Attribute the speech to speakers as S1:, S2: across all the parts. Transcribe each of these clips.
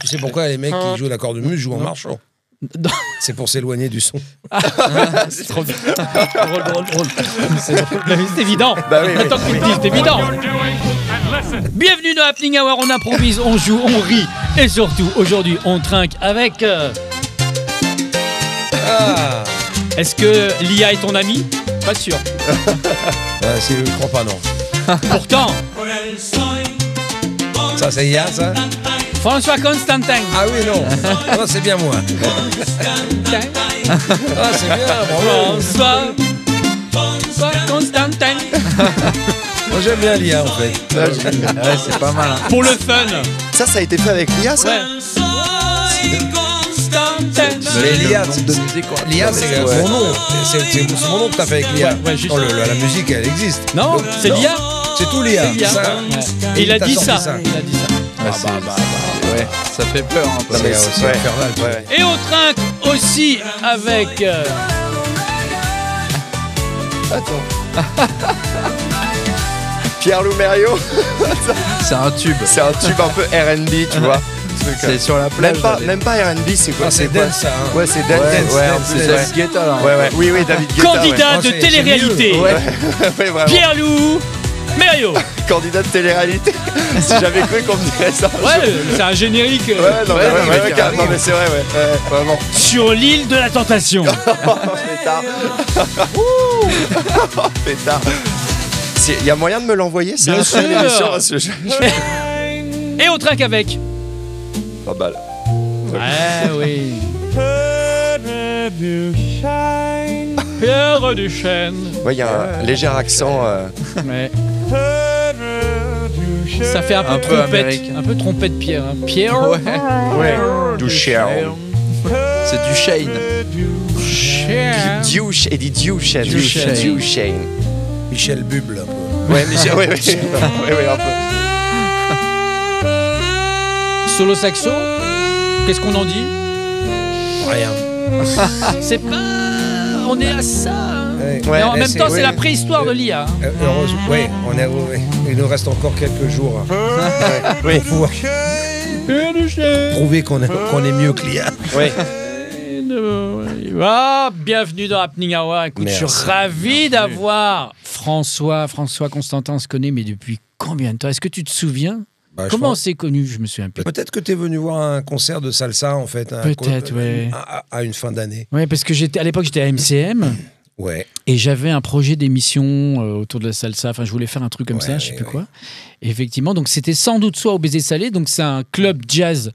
S1: Tu sais pourquoi les mecs qui jouent la cornemuse jouent en marchant? C'est pour s'éloigner du son.
S2: C'est trop drôle. C'est évident.
S3: Bah oui,
S2: Attends que tu le dises, c'est évident. Bienvenue dans Happening Hour, on improvise, on joue, on rit et surtout aujourd'hui on trinque avec. Est-ce que l'IA est ton ami? Pas sûr.
S1: Si je ne crois pas, non.
S2: Pourtant.
S1: Ça, c'est IA, ça?
S2: François Constantin.
S1: Ah oui, non. Non, c'est bien moi. Ah, c'est bien, bravo.
S2: François Constantin.
S1: Moi, j'aime bien l'IA, en fait.
S3: Ouais, c'est pas mal. Hein.
S2: Pour le fun.
S3: Ça a été fait avec l'IA, ça?
S2: Ouais.
S1: Mais l'IA,
S3: l'IA,
S1: c'est mon nom. C'est mon nom que t'as fait avec l'IA.
S2: Ouais, juste.
S1: Oh, la musique, elle existe.
S2: Non, c'est l'IA.
S1: C'est tout l'IA.
S2: C'est l'IA.
S1: Ça,
S2: Ouais. Et il a dit ça. Il a dit ça.
S3: Ouais, ça fait peur un peu.
S1: c'est aussi infernal.
S3: Ouais.
S2: Et on trinque aussi avec.
S3: Attends. Pierre-Loup Merriot.
S4: C'est un tube.
S3: C'est un tube un peu R&B, tu vois.
S4: C'est sur la plage.
S3: Même pas R&B, c'est quoi?
S1: Ah, c'est
S3: quoi?
S1: dance, ça. Hein.
S3: Ouais, c'est dance. Ouais,
S4: C'est David Guetta là.
S3: Ouais. Oui, David Guetta.
S2: Candidat de
S1: Oh, c'est
S2: télé-réalité.
S3: Ouais, vraiment.
S2: Pierre-Loup Merriot.
S3: Candidat de télé-réalité. Si j'avais cru qu'on me dirait ça.
S2: Ouais, c'est un générique.
S3: Ouais, carrément, mais c'est vrai, ouais. Vraiment.
S2: Sur l'île de la tentation.
S3: Pétard. Pétard. Il y a moyen de me l'envoyer, ça?
S2: Bien sûr.
S3: L'émission, parce que
S2: Et on trinque avec.
S3: Pas mal.
S2: Ouais, oui. Pierre Duchesne.
S3: Ouais, il y a un léger accent.
S2: Ouais. Ça fait un peu
S4: Un peu
S2: trompette.
S4: américain.
S2: Un peu trompette Pierre. Hein. Pierre.
S3: Ouais. Duchesne.
S4: C'est du Shane.
S3: Eddie Duchesne. Duchesne.
S1: Michel Buble, un peu.
S3: Ouais, ouais, un peu.
S2: Solo saxo. Qu'est-ce qu'on en dit?
S1: Rien.
S2: C'est pas. On est à ça. Hein.
S1: Ouais.
S2: Mais en même temps, c'est
S1: ouais.
S2: la préhistoire de l'IA. Hein.
S1: Heureusement, oui, il nous reste encore quelques jours
S3: Oui.
S1: pour pouvoir prouver qu'on est mieux que l'IA.
S3: Oui.
S2: Bienvenue dans Happening Hour. Écoute, je suis
S1: Merci.
S2: ravi d'avoir François Constantin. On se connaît, mais depuis combien de temps? Est-ce que tu te souviens?
S1: Bah, je
S2: Comment on
S1: pense-
S2: s'est connus? Je me souviens plus.
S1: Peut-être que tu es venu voir un concert de salsa, en fait.
S2: Peut-être, ouais.
S1: À une fin d'année.
S2: Ouais, parce que à l'époque, j'étais à MCM.
S1: Ouais.
S2: Et j'avais un projet d'émission autour de la salsa. Enfin, je voulais faire un truc comme ça, je sais plus quoi. Et effectivement, donc c'était sans doute soit au Baiser Salé. Donc c'est un club jazz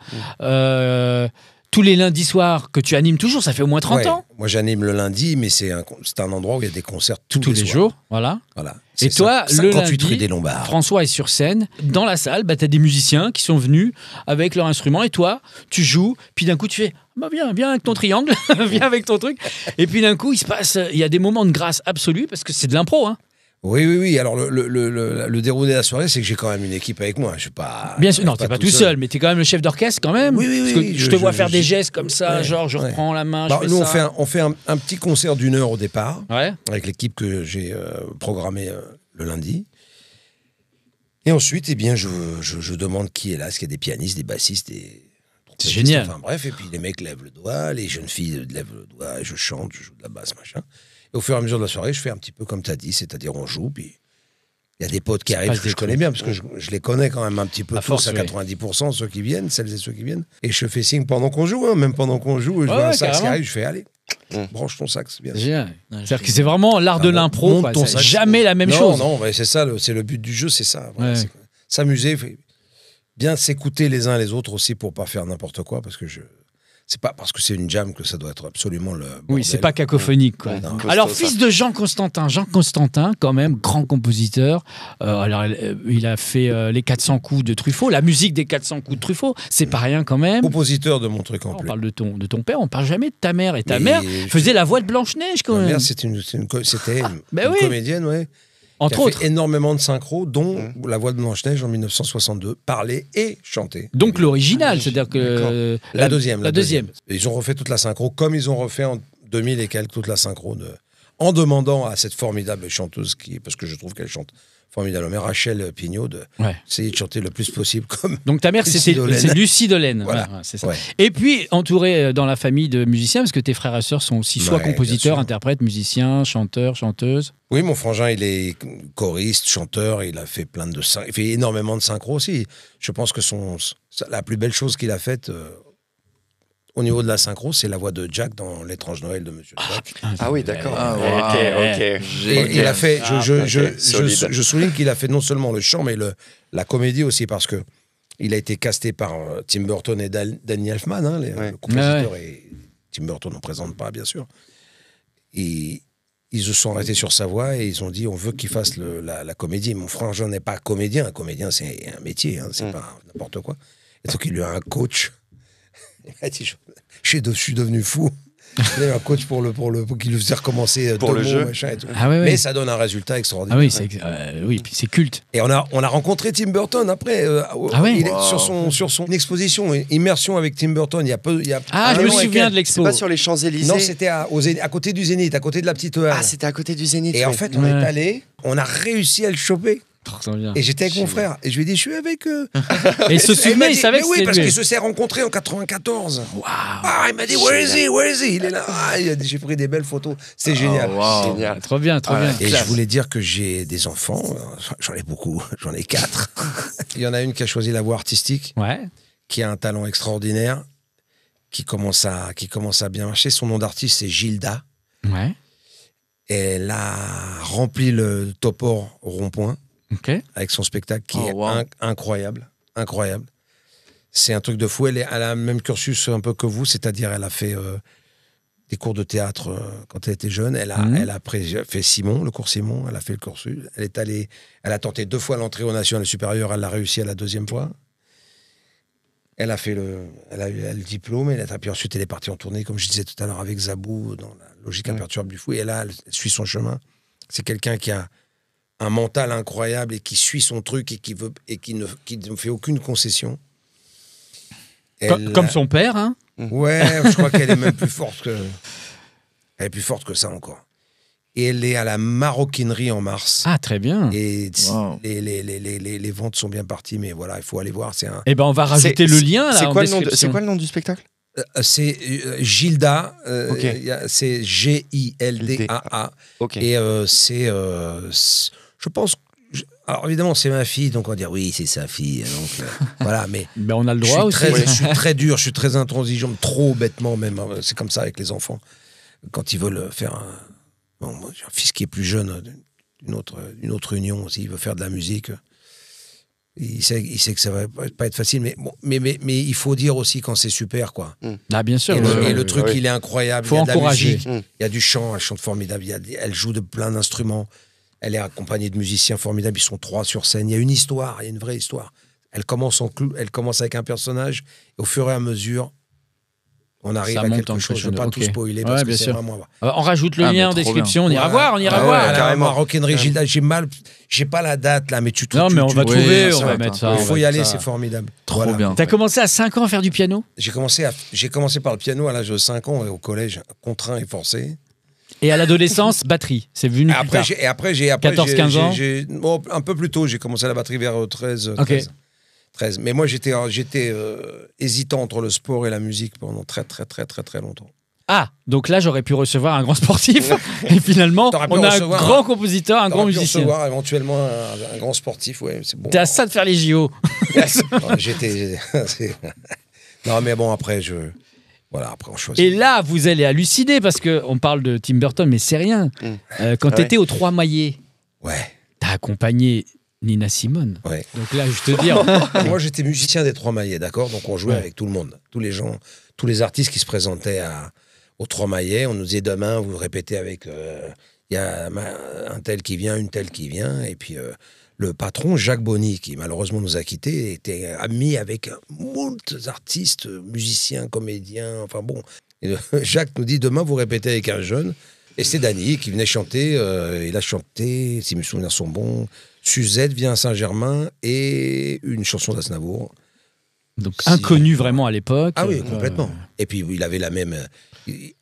S2: tous les lundis soirs que tu animes toujours. Ça fait au moins 30
S1: Ouais.
S2: ans.
S1: Moi, j'anime le lundi, mais c'est un endroit où il y a des concerts tous
S2: Tous les
S1: soirs.
S2: jours, voilà.
S1: Voilà.
S2: Et
S1: C'est
S2: toi, le
S1: 58 rue
S2: lundi,
S1: des Lombards.
S2: François est sur scène. Dans la salle, tu as des musiciens qui sont venus avec leur instrument. Et toi, tu joues. Puis d'un coup, tu fais viens avec ton triangle, viens avec ton truc. Et puis d'un coup, il y a des moments de grâce absolue parce que c'est de l'impro. Hein.
S1: Oui. Alors, le déroulé de la soirée, c'est que j'ai quand même une équipe avec moi. Je suis pas.
S2: Bien sûr, non,
S1: je suis
S2: t'es pas tout seul, mais t'es quand même le chef d'orchestre quand même.
S1: Oui,
S2: Parce que
S1: oui,
S2: je te vois faire des gestes comme ça,
S1: Ouais,
S2: genre je
S1: ouais.
S2: reprends la main,
S1: Bah,
S2: je fais
S1: nous,
S2: ça.
S1: on fait un petit concert d'1 heure au départ,
S2: Ouais.
S1: avec l'équipe que j'ai programmée le lundi. Et ensuite, eh bien, je demande qui est là. Est-ce qu'il y a des pianistes, des bassistes, des
S2: C'est génial.
S1: Enfin bref, et puis les mecs lèvent le doigt, les jeunes filles lèvent le doigt, je chante, je joue de la basse, machin. Et au fur et à mesure de la soirée, je fais un petit peu comme tu as dit, c'est-à-dire on joue, puis il y a des potes qui arrivent
S2: passe
S1: que
S2: des
S1: je connais bien, parce que je les connais quand même un petit peu
S2: À
S1: tous,
S2: force,
S1: à
S2: oui.
S1: 90%, ceux qui viennent, celles et ceux qui viennent. Et je fais signe pendant qu'on joue, hein, même pendant qu'on joue, je vois un sax qui
S2: carrément.
S1: arrive, je fais allez, branche ton sax, bien
S2: C'est
S1: sûr.
S2: génial. C'est-à-dire que c'est vraiment l'art de
S1: Ah,
S2: l'impro,
S1: monte
S2: quoi.
S1: ton
S2: C'est
S1: sax.
S2: jamais la même
S1: non,
S2: chose.
S1: Non, ouais, c'est ça, c'est le but du jeu, c'est ça. Voilà,
S2: Ouais.
S1: c'est s'amuser, bien s'écouter les uns les autres aussi pour pas faire n'importe quoi, parce que c'est pas parce que c'est une jam que ça doit être absolument le bordel.
S2: Oui, c'est pas cacophonique, quoi.
S1: Non.
S2: Alors, fils de Jean Constantin, quand même, grand compositeur. Il a fait les 400 coups de Truffaut, la musique des 400 coups de Truffaut. C'est pas rien quand même.
S1: Compositeur de mon truc en
S2: On
S1: plus.
S2: parle de ton père, on parle jamais de ta mère. Et ta
S1: Mais
S2: mère faisait la voix de Blanche-Neige, quand
S1: Ma
S2: même.
S1: mère, c'était une
S2: Ben oui.
S1: comédienne, ouais.
S2: Entre
S1: qui a
S2: autres.
S1: fait énormément de synchro, dont la voix de Blanche-Neige en 1962, parlée et chantée.
S2: Donc l'original, c'est-à-dire que...
S1: La deuxième.
S2: La deuxième.
S1: Et ils ont refait toute la synchro, comme ils ont refait en 2000 et quelques toute la synchro en demandant à cette formidable chanteuse, parce que je trouve qu'elle chante formidablement, Rachel Pignot, d'essayer de chanter le plus possible comme.
S2: Donc ta mère, c'est Lucie Delaine.
S1: Voilà.
S2: Ouais, c'est ça.
S1: Ouais.
S2: Et puis, entouré dans la famille de musiciens, parce que tes frères et sœurs sont aussi soit
S1: Ouais,
S2: compositeurs,
S1: bien sûr.
S2: interprètes, musiciens, chanteurs, chanteuses.
S1: Oui, mon frangin, il est choriste, chanteur, il a fait il fait énormément de synchro aussi. Je pense que la plus belle chose qu'il a faite au niveau de la synchro, c'est la voix de Jack dans L'étrange Noël de Monsieur Jack.
S3: Ah oui, d'accord.
S4: Ah,
S3: Ok.
S1: Et il a fait,
S3: Solide.
S1: je souligne qu'il a fait non seulement le chant, mais la comédie aussi, parce que il a été casté par Tim Burton et Danny Elfman, hein, le compositeur, et Tim Burton ne présente pas, bien sûr. Et ils se sont arrêtés sur sa voix et ils ont dit on veut qu'il fasse la comédie. Mon frangin n'est pas comédien. Un comédien, c'est un métier, hein, c'est pas n'importe quoi. Et donc, il lui a un coach. Il m'a dit je suis devenu fou. Il a un coach pour qu'il lui faisait recommencer
S3: pour le jeu.
S1: Machin et tout.
S2: Ah ouais, ouais.
S1: Mais ça donne un résultat extraordinaire.
S2: Ah oui, oui, puis c'est culte.
S1: Et on a rencontré Tim Burton après.
S2: Ouais.
S1: Il est sur son exposition, immersion avec Tim Burton. Il y a
S2: Je me souviens de
S3: C'est
S2: l'expo.
S3: pas sur les Champs-Élysées.
S1: Non, c'était à côté du Zénith, à côté de la petite halle.
S3: Ah, c'était à côté du Zénith.
S1: Et en
S3: oui.
S1: fait, on est allé, on a réussi à le choper.
S2: Trop bien.
S1: Et j'étais avec mon frère. Et je lui ai dit, je suis avec eux.
S2: Et il se
S1: il
S2: souvenait,
S1: m'a
S2: il
S1: dit,
S2: savait
S1: mais
S2: que
S1: oui,
S2: c'était
S1: parce
S2: lui.
S1: qu'il se s'est rencontré en 94.
S2: Waouh.
S1: Ah, il m'a dit, where is he? Il est là. Ah, j'ai pris des belles photos. C'était génial.
S3: Génial.
S2: Trop bien, trop bien.
S1: Et je voulais dire que j'ai des enfants. J'en ai beaucoup. J'en ai 4. Il y en a une qui a choisi la voie artistique,
S2: Ouais.
S1: qui a un talent extraordinaire, qui commence à bien marcher. Son nom d'artiste, c'est Gilda.
S2: Ouais.
S1: Elle a rempli le Topor au rond-point
S2: Ok.
S1: avec son spectacle qui
S4: Oh,
S1: est
S4: wow.
S1: incroyable. C'est un truc de fou. Elle a le même cursus un peu que vous, c'est-à-dire elle a fait des cours de théâtre quand elle était jeune. Elle a fait Simon, le cours Simon. Elle a fait le cursus. Elle a tenté 2 fois l'entrée au National supérieur. Elle l'a réussi à la 2e fois. Elle a le diplôme. Puis ensuite, elle est partie en tournée, comme je disais tout à l'heure, avec Zabou dans la logique imperturbable du fou. Et là, elle suit son chemin. C'est quelqu'un qui a un mental incroyable et qui suit son truc et qui ne fait aucune concession.
S2: Comme son père, hein.
S1: Ouais, je crois qu'elle est même plus forte que. Elle est plus forte que ça encore. Et elle est à la maroquinerie en mars.
S2: Ah, très bien.
S1: Et
S4: Wow.
S1: les ventes sont bien parties, mais voilà, il faut aller voir. C'est
S2: Eh ben, on va rajouter le lien là.
S3: C'est
S2: en
S3: quoi le nom
S2: description.
S3: C'est quoi le nom du spectacle?
S1: c'est Gilda.
S3: Ok.
S1: C'est Gildaa.
S3: Ok.
S1: Et je pense. Alors évidemment, c'est ma fille, donc on va dire oui, c'est sa fille. Donc, voilà, mais.
S2: Ben, on a le
S1: Je
S2: droit
S1: suis,
S2: aussi.
S1: je suis très dur, je suis très intransigeant, trop bêtement même. C'est comme ça avec les enfants. Quand ils veulent faire moi, j'ai un fils qui est plus jeune, d'une autre union aussi, il veut faire de la musique. Il sait que ça va pas être facile, mais il faut dire aussi quand c'est super, quoi.
S2: Ah, bien sûr.
S1: Et le truc, il est incroyable.
S2: Faut
S1: Il y a de la
S2: encourager.
S1: musique, il y a du chant, elle chante formidable, elle joue de plein d'instruments. Elle est accompagnée de musiciens formidables, ils sont 3 sur scène. Il y a une histoire, il y a une vraie histoire. Elle commence avec un personnage, et au fur et à mesure, on arrive
S2: Ça
S1: à
S2: monte
S1: quelque
S2: en
S1: chose. Je ne veux pas
S2: crescendo.
S1: tout
S2: Ok.
S1: spoiler,
S2: Ouais,
S1: parce que
S2: bien
S1: c'est
S2: sûr.
S1: vraiment...
S2: On rajoute le
S4: Ah,
S2: lien en
S4: mais trop
S2: description. On
S4: bien.
S2: ira voir, on ira voir.
S1: La
S3: carrément.
S1: maroquinerie Gilda, j'ai pas la date là, mais tu
S2: Non, mais on va
S4: Oui,
S2: trouver,
S4: ça
S2: on
S4: va
S2: va
S4: être
S2: mettre
S4: un
S2: ça.
S1: Il
S2: on
S1: faut
S2: va
S1: y
S2: mettre
S1: aller,
S2: ça.
S1: c'est formidable.
S4: Trop
S1: Voilà.
S4: bien.
S2: T'as commencé à 5 ans à faire du piano?
S1: J'ai commencé par le piano à l'âge de 5 ans, au collège, contraint et forcé.
S2: Et à l'adolescence, batterie. C'est venu plus tard.
S1: Après,
S2: 14-15 ans.
S1: Un peu plus tôt, j'ai commencé la batterie vers 13.
S2: Ok.
S1: 13. Mais moi, j'étais hésitant entre le sport et la musique pendant très, très, très, très, très longtemps.
S2: Ah, donc là, j'aurais pu recevoir un grand sportif. Et finalement,
S1: T'aurais pu
S2: on a un
S1: recevoir
S2: grand compositeur, un grand
S1: T'aurais pu
S2: musicien.
S1: recevoir éventuellement un grand sportif, ouais, c'est bon.
S2: T'es à ça de faire les JO.
S1: Non, mais bon, après, après, on choisit.
S2: Et là, vous allez halluciner parce qu'on parle de Tim Burton, mais c'est rien. Quand
S3: Ouais.
S2: t'étais aux 3 Maillets,
S1: Ouais,
S2: t'as accompagné Nina Simone.
S1: ouais.
S2: Donc là, je te dire.
S1: Moi, j'étais musicien des 3 Maillets, d'accord? Donc, on jouait
S2: Ouais.
S1: avec tout le monde. Tous les gens, tous les artistes qui se présentaient aux 3 Maillets. On nous disait demain, vous répétez avec. Il y a un tel qui vient, une telle qui vient. Et puis, le patron, Jacques Bonny, qui malheureusement nous a quittés, était ami avec moult artistes, musiciens, comédiens. Enfin bon. Et, Jacques nous dit demain, vous répétez avec un jeune. Et c'est Dany qui venait chanter. Il a chanté, si mes souvenirs sont bons, Suzette vient à Saint-Germain et une chanson d'Aznavour.
S2: Donc inconnu vraiment à l'époque.
S1: Ah oui, complètement. Et puis il avait la même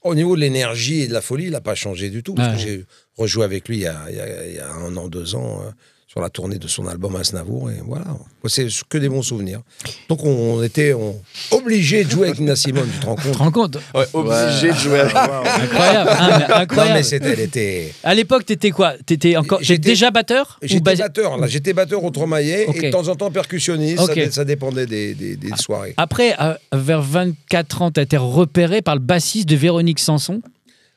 S1: Au niveau de l'énergie et de la folie, il n'a pas changé du tout. Parce
S2: Ouais.
S1: que j'ai rejoué avec lui il y a 1 an, 2 ans, sur la tournée de son album Aznavour. Et voilà, c'est que des bons souvenirs. Donc on était obligés de jouer avec Nina Simone, tu te rends
S2: Tu te
S1: compte?
S2: rends compte?
S3: Ouais, obligé de jouer avec.
S2: Incroyable. Hein, mais incroyable.
S1: Non, mais elle était...
S2: À l'époque, t'étais quoi? T'étais
S1: J'étais-
S2: déjà batteur? Ou
S1: J'étais
S2: basi-
S1: batteur, là. J'étais batteur au Tromaillet
S2: Ok.
S1: et de temps en temps percussionniste.
S2: Ok.
S1: Ça dépendait des soirées.
S2: Après, vers 24 ans, t'as été repéré par le bassiste de Véronique Sanson.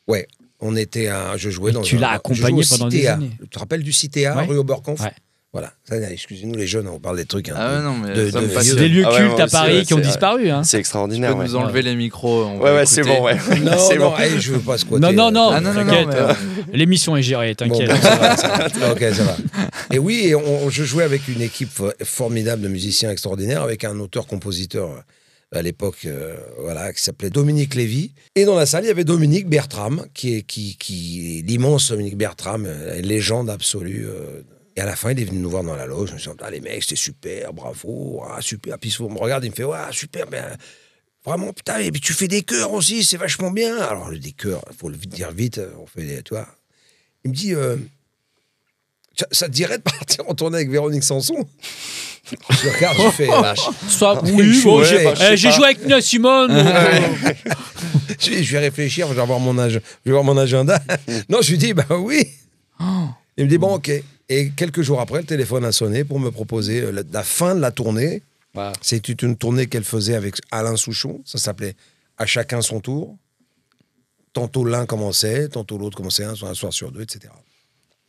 S1: Ouais. Je jouais dans
S2: tu l'as accompagné
S1: je jouais au
S2: pendant des
S1: Citéa.
S2: années.
S1: Tu te rappelles du Citéa,
S2: Ouais.
S1: rue Oberkampf?
S2: Ouais.
S1: Voilà. Excusez-nous les jeunes, on parle des trucs.
S4: Ah ouais, non, mais
S1: de-
S4: ça me
S1: de-
S4: fascine.
S2: Des lieux
S3: Ah ouais,
S2: cultes
S3: moi
S2: à
S3: aussi,
S2: Paris
S3: ouais,
S2: qui ont
S3: c'est-
S2: disparu. Hein.
S3: C'est
S4: Tu
S3: extraordinaire.
S4: peux
S3: Ouais.
S4: nous enlever les micros. on
S3: Ouais,
S4: va
S3: ouais, c'est
S4: écouter.
S3: bon, ouais.
S1: Non,
S3: C'est
S1: non,
S3: bon.
S1: je veux pas squatter.
S2: Non, non, non,
S4: Ah non, non, non,
S2: t'inquiète.
S4: mais-
S2: L'émission est gérée,
S1: Bon,
S2: t'inquiète.
S1: bon, ça va. Ok, ça va. Et oui, je jouais avec une équipe formidable de musiciens extraordinaires, avec un auteur-compositeur à l'époque, voilà, qui s'appelait Dominique Lévy. Et dans la salle, il y avait Dominique Bertram, qui est l'immense Dominique Bertram, légende absolue. Et à la fin, il est venu nous voir dans la loge. Je me suis dit, les mecs, c'était super, bravo, super. Puis il me regarde, il me fait, super, ben, vraiment, putain, et puis tu fais des chœurs aussi, c'est vachement bien. Alors, des chœurs, il faut le dire vite, on fait des, tu vois. Il me dit, ça te dirait de partir en tournée avec Véronique Sanson? Je regarde, je fais, vache.
S2: Soit,
S1: Je
S2: oui,
S1: suis-
S2: bon,
S1: je sais pas,
S2: j'ai joué avec Nina Simone.
S1: Je vais réfléchir, je vais voir mon agenda. Non, je lui dis, bah oui. Il me dit, bon, ok. Et quelques jours après, le téléphone a sonné pour me proposer la fin de la tournée.
S2: Wow.
S1: C'était une tournée qu'elle faisait avec Alain Souchon. Ça s'appelait À chacun son tour. Tantôt l'un commençait, tantôt l'autre commençait, un soir sur deux, etc.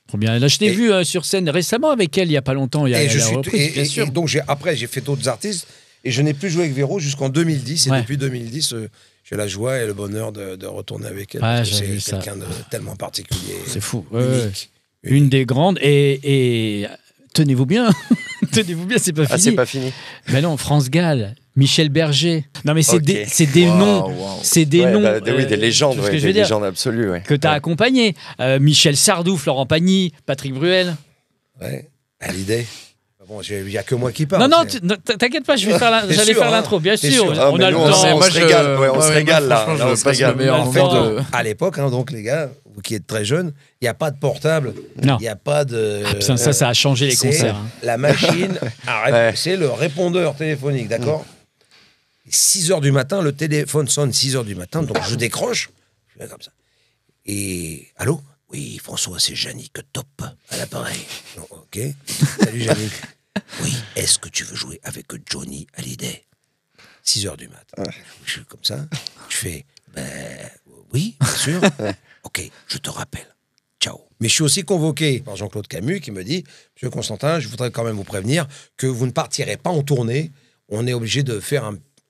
S2: Trop bien. Là, je t'ai
S1: Et-
S2: vu sur scène récemment avec elle, il n'y a pas longtemps. Il y a,
S1: Et, je
S2: elle a
S1: suis,
S2: repris, bien sûr.
S1: et donc, après, j'ai fait d'autres artistes. Et je n'ai plus joué avec Véro jusqu'en 2010. Et
S2: Ouais.
S1: depuis 2010, j'ai la joie et le bonheur de retourner avec elle.
S2: Ouais,
S1: parce que
S2: j'ai vu
S1: c'est
S2: ça.
S1: quelqu'un de tellement particulier.
S2: C'est fou.
S1: Unique.
S2: Une des grandes. Et tenez-vous bien. Tenez-vous bien, c'est pas
S3: Ah,
S2: fini.
S3: c'est pas fini.
S2: Mais non, France Gall, Michel Berger. Non, mais c'est
S3: Ok.
S2: des
S4: Waouh,
S2: noms.
S4: waouh.
S2: C'est des
S3: Ouais,
S2: noms.
S3: bah, oui, des légendes,
S2: tout ce que
S3: ouais,
S2: je veux
S3: des
S2: dire.
S3: légendes absolues, ouais.
S2: Que tu as accompagné. Michel Sardou, Florent Pagny, Patrick Bruel.
S1: Ouais, à l'idée. Bon, il n'y a que moi qui parle.
S2: Non, non,
S1: c'est-
S2: t'inquiète pas,
S1: Bien
S2: j'allais
S1: sûr,
S2: faire
S1: hein.
S2: l'intro, bien
S1: Bien
S2: sûr.
S1: sûr.
S3: Ah,
S2: On
S3: mais
S2: a le
S3: nous, on
S2: temps.
S3: sait,
S4: Moi,
S3: se régale, ouais, on se régale, là.
S4: franchement,
S3: Là, on
S4: je
S3: se
S4: passe
S3: régale.
S4: le meilleur
S2: En fait,
S4: moment de...
S1: À l'époque, hein, donc les gars, vous qui êtes très jeunes, il n'y a pas de portable,
S2: Non.
S1: il n'y a pas de.
S2: Putain, ça a changé les
S1: c'est
S2: concerts. hein.
S1: La machine,
S3: Ouais.
S1: c'est le répondeur téléphonique, d'accord 6 h du matin, le téléphone sonne 6 h du matin, donc je décroche, je fais comme ça. Et allô? Oui, François, c'est Yannick Top à l'appareil. Non, ok. Salut Yannick. Oui, est-ce que tu veux jouer avec Johnny Hallyday 6 h du matin. Je suis comme ça. Je fais, oui, bien sûr. Ok, je te rappelle. Ciao. Mais je suis aussi convoqué par Jean-Claude Camus qui me dit, Monsieur Constantin, je voudrais quand même vous prévenir que vous ne partirez pas en tournée. On est obligé de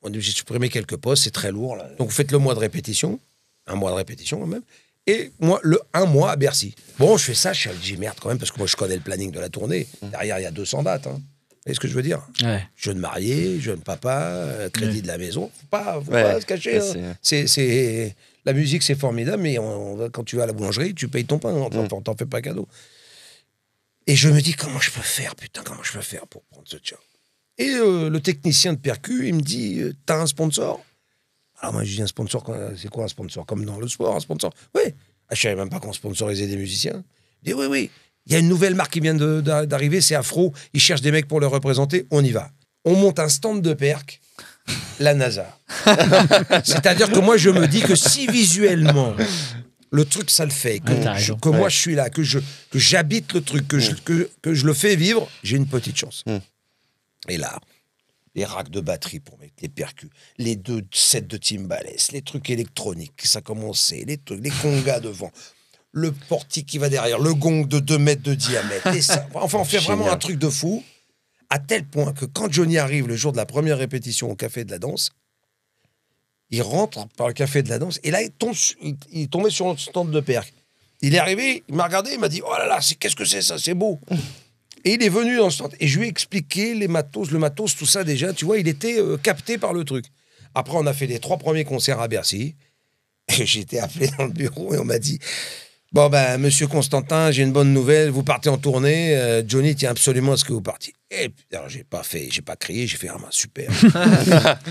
S1: on est obligé de supprimer quelques postes, c'est très lourd. Là. Donc vous faites le mois de répétition, un mois de répétition quand même, et moi, un mois à Bercy. Bon, je fais ça, je dis merde quand même, parce que moi je connais le planning de la tournée. Derrière, il y a 200 dates. Hein. Vous voyez ce que je veux dire?
S2: Ouais.
S1: Jeune marié, jeune papa, crédit de la maison. Faut pas se cacher.
S3: Ouais,
S1: hein. C'est la musique, c'est formidable, mais quand tu vas à la boulangerie, tu payes ton pain. On t'en fait pas cadeau. Et je me dis, comment je peux faire, putain, comment je peux faire pour prendre ce job? Et le technicien de percu, il me dit, t'as un sponsor? Alors moi, je dis, un sponsor, c'est quoi un sponsor? Comme dans le sport, un sponsor? Oui. Ah, je savais même pas qu'on sponsorisait des musiciens. Il dit, oui, oui. Il y a une nouvelle marque qui vient d'arriver, c'est Afro. Ils cherchent des mecs pour le représenter. On y va. On monte un stand de perc, la NASA. C'est-à-dire que moi, je me dis que si visuellement, le truc, ça le fait, que moi, je suis là, que j'habite le truc, que je le fais vivre, j'ai une petite chance. Et là, les racks de batterie pour mettre les percus, les 2 sets de timbales, les trucs électroniques, ça commençait, les congas devant, le portique qui va derrière, le gong de 2 mètres de diamètre. Et ça, enfin, on fait vraiment un truc de fou, à tel point que quand Johnny arrive le jour de la première répétition au Café de la Danse, il rentre par le Café de la Danse, et là, il tombait sur le stand de perc. Il est arrivé, il m'a regardé, il m'a dit « Oh là là, qu'est-ce que c'est ça, c'est beau !» Et il est venu dans le stand, et je lui ai expliqué le matos, tout ça déjà, tu vois, il était capté par le truc. Après, on a fait les 3 premiers concerts à Bercy, et j'ai été appelé dans le bureau, et on m'a dit « Bon, ben, monsieur Constantin, j'ai une bonne nouvelle, vous partez en tournée, Johnny tient absolument à ce que vous partiez. » Et puis, alors, j'ai pas crié, j'ai fait « Ah, ben, super. »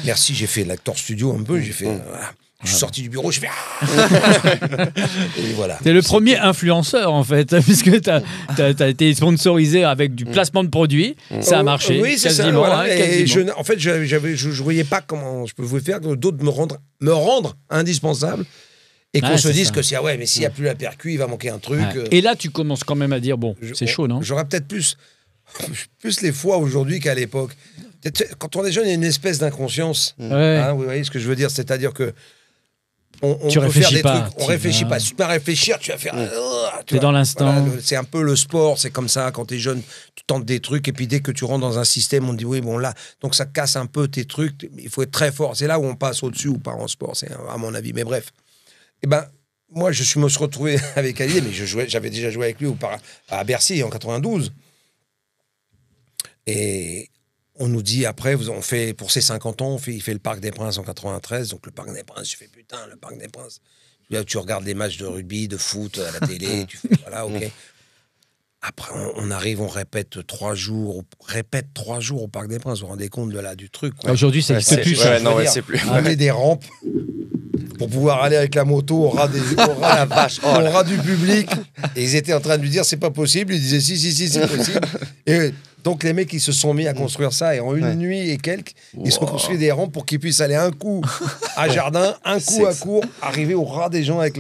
S1: Merci, j'ai fait l'acteur studio un peu, j'ai fait « Voilà. » Je suis sorti du bureau, je fais ah et voilà.
S2: T'es le premier influenceur en fait, puisque t'as été sponsorisé avec du placement de produits. Ça a marché.
S1: Oui, c'est ça.
S2: Quasiment,
S1: Voilà.
S2: hein,
S1: Et
S2: quasiment.
S1: en fait, je voyais pas comment je pouvais faire que d'autres me rendre indispensable et qu'on se
S2: c'est
S1: dise
S2: ça.
S1: que si ouais, mais s'il y a plus la percu, il va manquer un truc.
S2: Ouais. Et là, tu commences quand même à dire bon, c'est chaud, non?
S1: J'aurais peut-être plus les fois aujourd'hui qu'à l'époque. Quand on est jeune, il y a une espèce d'inconscience.
S2: Ouais.
S1: Hein, vous voyez ce que je veux dire? C'est-à-dire que on
S2: Tu
S1: peut
S2: réfléchis
S1: faire des
S2: pas,
S1: trucs, on
S2: tu
S1: réfléchit
S2: vas-
S1: pas. Si tu vas réfléchir, tu vas faire.
S2: T'es dans l'instant.
S1: C'est un peu le sport, c'est comme ça. Quand t'es jeune, tu tentes des trucs et puis dès que tu rentres dans un système, on te dit oui, bon là, donc ça casse un peu tes trucs. Il faut être très fort. C'est là où on passe au-dessus ou pas en sport, c'est à mon avis. Mais bref, et ben moi je me suis retrouvé avec Ali, mais j'avais déjà joué avec lui à Bercy en 92. Et on nous dit après, on fait pour ses 50 ans, il fait le Parc des Princes en 93. Donc le Parc des Princes, je fais putain, le Parc des Princes. Là, tu regardes les matchs de rugby, de foot à la télé, tu fais voilà, ok. Après, on arrive, on répète 3 jours au Parc des Princes. Vous vous rendez compte du truc, quoi.
S2: Aujourd'hui, ça n'existe plus. ça.
S3: C'est plus.
S1: On met des rampes pour pouvoir aller avec la moto au ras du public. Et ils étaient en train de lui dire c'est pas possible. Ils disaient si, c'est possible. Et donc les mecs, ils se sont mis à construire ça. Et en une nuit et quelques, ils se sont construit des rampes pour qu'ils puissent aller un coup à Jardin, un coup à Cours, arriver au ras des gens avec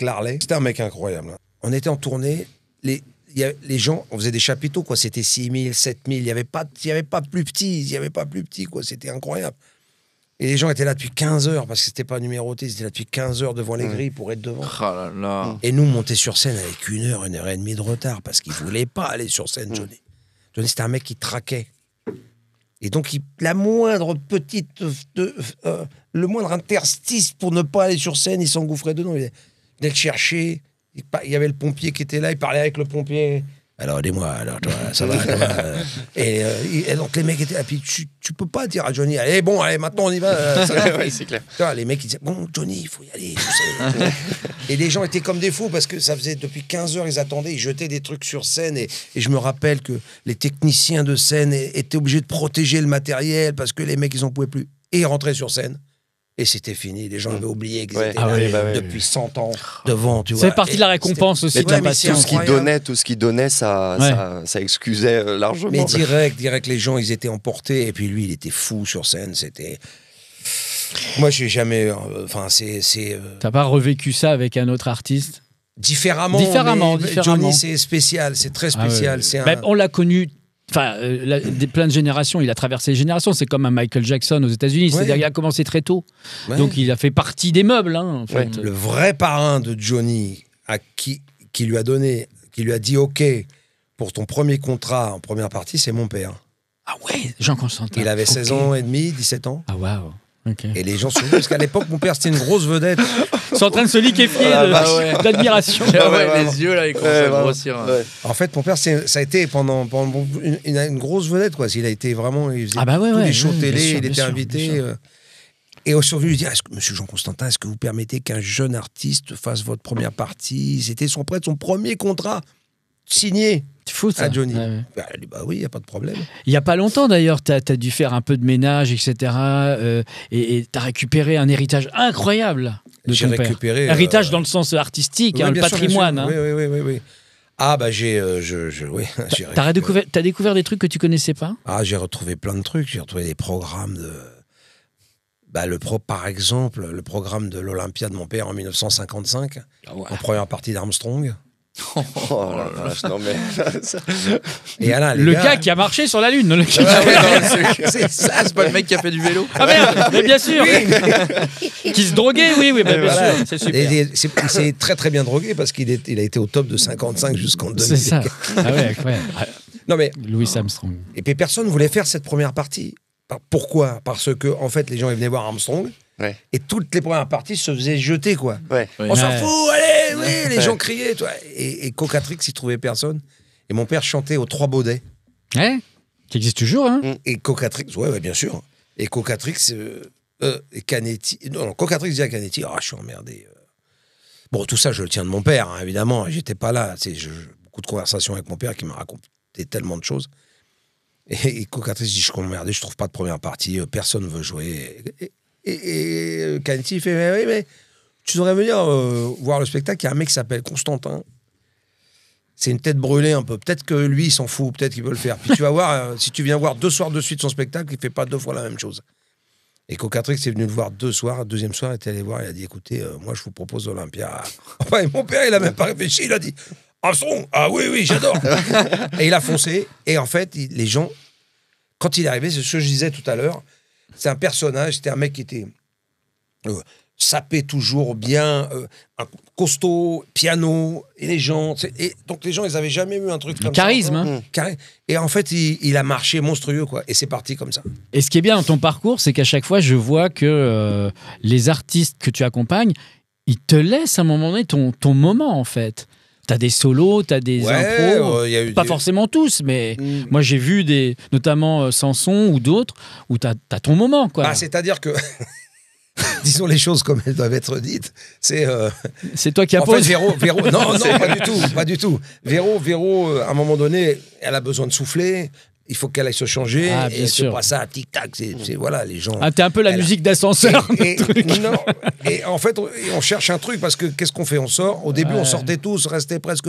S1: l'Harley. C'était un mec incroyable. On était en tournée. Les gens, on faisait des chapiteaux, quoi. C'était 6 000, 7 000. Il n'y avait pas plus petit, quoi. C'était incroyable. Et les gens étaient là depuis 15 heures, parce que c'était pas numéroté. Ils étaient là depuis 15 heures devant les grilles pour être devant.
S4: Oh là là.
S1: Et nous, monter sur scène avec 1 heure, 1 heure et demie de retard, parce qu'il voulait pas aller sur scène, Johnny. Johnny, c'était un mec qui traquait. Et donc, la moindre petite... le moindre interstice pour ne pas aller sur scène, il s'engouffrait dedans. Il allait le chercher... Il y avait le pompier qui était là, il parlait avec le pompier. Alors, dis-moi, alors toi, ça va, toi, et donc les mecs étaient là, puis tu peux pas dire à Johnny, allez, maintenant on y va.
S3: C'est clair.
S1: Les mecs ils disaient, bon, Johnny, il faut y aller, tu sais. Et les gens étaient comme des fous parce que ça faisait depuis 15 heures, ils attendaient, ils jetaient des trucs sur scène. Et je me rappelle que les techniciens de scène étaient obligés de protéger le matériel parce que les mecs ils en pouvaient plus. Et ils rentraient sur scène. Et c'était fini. Les gens avaient oublié qu'ils étaient là depuis 100 ans devant. Tu vois.
S2: C'est partie de la récompense aussi de la patience.
S3: Tout ce qu'il donnait, ça excusait largement.
S1: Mais direct, les gens, ils étaient emportés. Et puis lui, il était fou sur scène. C'était... Moi, j'ai jamais...
S2: T'as pas revécu ça avec un autre artiste?
S1: Différemment. Johnny, c'est spécial. C'est très spécial.
S2: On l'a connu... Enfin, plein de générations, il a traversé les générations. C'est comme un Michael Jackson aux États-Unis. C'est-à-dire qu'il a commencé très tôt. Ouais. Donc, il a fait partie des meubles. Hein, en fait.
S1: Le vrai parrain de Johnny, qui lui a dit OK pour ton premier contrat en première partie, c'est mon père.
S2: Ah ouais, Jean Constantin.
S1: Il avait 16 ans et demi, 17 ans.
S2: Ah waouh. Okay.
S1: Et les gens se souviennent, parce qu'à l'époque, mon père, c'était une grosse vedette.
S2: Ils sont en train de se liquéfier d'admiration.
S4: Les yeux, là, ils commencent à grossir.
S1: Ouais. En fait, mon père, ça a été pendant une grosse vedette, quoi. Il a été vraiment... Il faisait tous les shows télé, il était invité. Et aujourd'hui, lui dit, monsieur Jean Constantin, est-ce que vous permettez qu'un jeune artiste fasse votre première partie? C'était son premier contrat signé.
S2: C'est fou, ça.
S1: À Johnny. Elle dit, oui, il n'y a pas de problème.
S2: Il n'y a pas longtemps, d'ailleurs, tu as dû faire un peu de ménage, etc. Et tu as récupéré un héritage incroyable de
S1: J'ai
S2: ton père.
S1: récupéré...
S2: Héritage dans le sens artistique, le patrimoine.
S1: Hein. Oui. Ah, j'ai
S2: t'as découvert des trucs que tu connaissais pas?
S1: Ah, j'ai retrouvé plein de trucs. J'ai retrouvé des programmes de... par exemple, le programme de l'Olympia de mon père en 1955, en première partie d'Armstrong.
S3: Oh la vache, non mais...
S1: Et Alain,
S2: le gars qui a marché sur la Lune.
S4: C'est ça, c'est pas le mec qui a fait du vélo.
S2: Ah merde, mais bien sûr. Qui se droguait, oui, bien sûr. C'est super.
S1: C'est très très bien drogué parce qu'il a été au top de 55 jusqu'en 2000.
S2: C'est ça. Ah ouais, incroyable.
S1: Non mais...
S2: Louis Armstrong.
S1: Et puis personne ne voulait faire cette première partie. Pourquoi? Parce que en fait, les gens ils venaient voir Armstrong.
S3: Ouais.
S1: Et toutes les premières parties se faisaient jeter, quoi.
S3: Ouais.
S1: On s'en fout, allez, les gens criaient, toi. Et Cocatrix, il trouvait personne. Et mon père chantait aux Trois Baudets.
S2: Ouais, qui existe toujours, hein.
S1: Et Cocatrix, ouais, bien sûr. Et Cocatrix et Canetti. Non, Cocatrix dit à Canetti, je suis emmerdé. Bon, tout ça, je le tiens de mon père, hein, évidemment. J'étais pas là. Beaucoup de conversations avec mon père qui m'a raconté tellement de choses. Et Cocatrix dit, je suis emmerdé, je trouve pas de première partie, personne veut jouer. Et Canetti, il fait, mais oui, mais tu devrais venir voir le spectacle. Il y a un mec qui s'appelle Constantin. C'est une tête brûlée un peu. Peut-être que lui, il s'en fout. Peut-être qu'il veut le faire. Puis tu vas voir, si tu viens voir 2 soirs de suite son spectacle, il fait pas 2 fois la même chose. Et Cocatrix est venu le voir 2 soirs. Le deuxième soir, il est allé voir. Il a dit, écoutez, moi, je vous propose Olympia. Enfin, et mon père, il a même pas réfléchi. Il a dit, ah son, ah oui, j'adore. Et il a foncé. Et en fait, les gens, quand il est arrivé, c'est ce que je disais tout à l'heure, c'est un personnage. C'était un mec qui était sapé toujours bien, un costaud, piano, et les gens. Et donc les gens, ils n'avaient jamais vu un truc comme
S2: charisme,
S1: ça. Hein. Et en fait, il a marché monstrueux, quoi. Et c'est parti comme ça.
S2: Et ce qui est bien dans ton parcours, c'est qu'à chaque fois, je vois que les artistes que tu accompagnes, ils te laissent à un moment donné ton moment, en fait. T'as des solos, t'as des impros, pas forcément tous, mais moi j'ai vu notamment Samson ou d'autres, où t'as ton moment, quoi.
S1: Ah, c'est-à-dire que... Disons les choses comme elles doivent être dites. C'est
S2: toi qui imposes.
S1: En fait, Véro, non, pas du tout. Véro, à un moment donné, elle a besoin de souffler. Il faut qu'elle aille se changer.
S2: Ah, bien sûr.
S1: C'est pas ça, tic-tac. C'est voilà, les gens.
S2: Ah, t'es un peu la musique d'ascenseur.
S1: Non. Et en fait, on cherche un truc parce que qu'est-ce qu'on fait? On sort. Au début, on sortait tous, restait presque.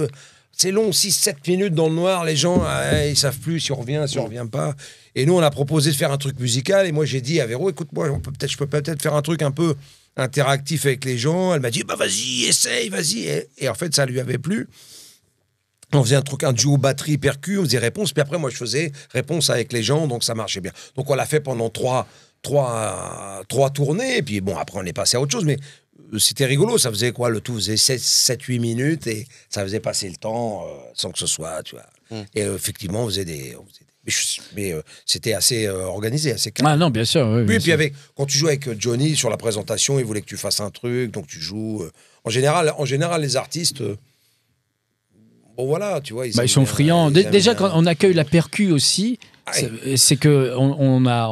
S1: C'est long, 6-7 minutes dans le noir. Les gens, ils savent plus si on revient, si on revient pas. Et nous, on a proposé de faire un truc musical. Et moi, j'ai dit à Véro, écoute-moi, je peux peut-être faire un truc un peu interactif avec les gens. Elle m'a dit, bah vas-y, essaye, vas-y. Et en fait, ça lui avait plu. On faisait un duo batterie percu, on faisait réponse. Puis après, moi, je faisais réponse avec les gens, donc ça marchait bien. Donc on l'a fait pendant trois tournées. Et puis bon, après, on est passé à autre chose. Mais c'était rigolo. Ça faisait quoi? Le tout faisait 7-8 minutes et ça faisait passer le temps sans que ce soit, tu vois. Et effectivement, on faisait des mais c'était assez organisé, assez calme.
S2: Ah non, bien sûr. Oui,
S1: puis quand tu joues avec Johnny sur la présentation, il voulait que tu fasses un truc, donc tu joues. En général, les artistes. Bon voilà, tu vois.
S2: Ils sont friands. Déjà, quand on accueille la percu aussi, c'est que on a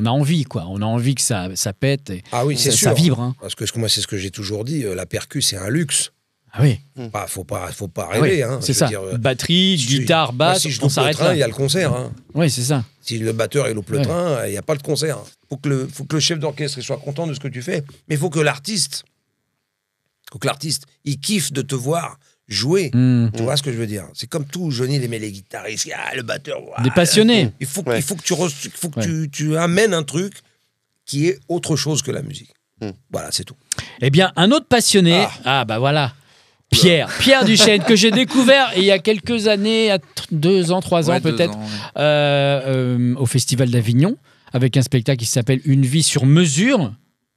S2: envie, quoi. On a envie que ça pète. Et
S1: c'est sûr.
S2: Ça vibre. Hein.
S1: Parce que moi, c'est ce que j'ai toujours dit. La percu, c'est un luxe.
S2: Ah oui.
S1: Faut pas rêver. Hein,
S2: c'est ça. Batterie, guitare, basse.
S1: Si je loupe le train, il y a le concert. Hein.
S2: Oui, c'est ça.
S1: Si le batteur loupe le train, il n'y a pas de concert. Faut que le chef d'orchestre soit content de ce que tu fais. Mais il faut que l'artiste, il kiffe de te voir jouer. Tu vois ce que je veux dire? C'est comme tout. Johnny, il aimait les guitaristes. Le batteur.
S2: Des passionnés.
S1: Il faut que tu amènes un truc qui est autre chose que la musique. Voilà, c'est tout.
S2: Eh bien, un autre passionné. Bah voilà. Pierre Duchesne, que j'ai découvert il y a quelques années, à 2 ans, 3 ans peut-être, au Festival d'Avignon, avec un spectacle qui s'appelle Une vie sur mesure.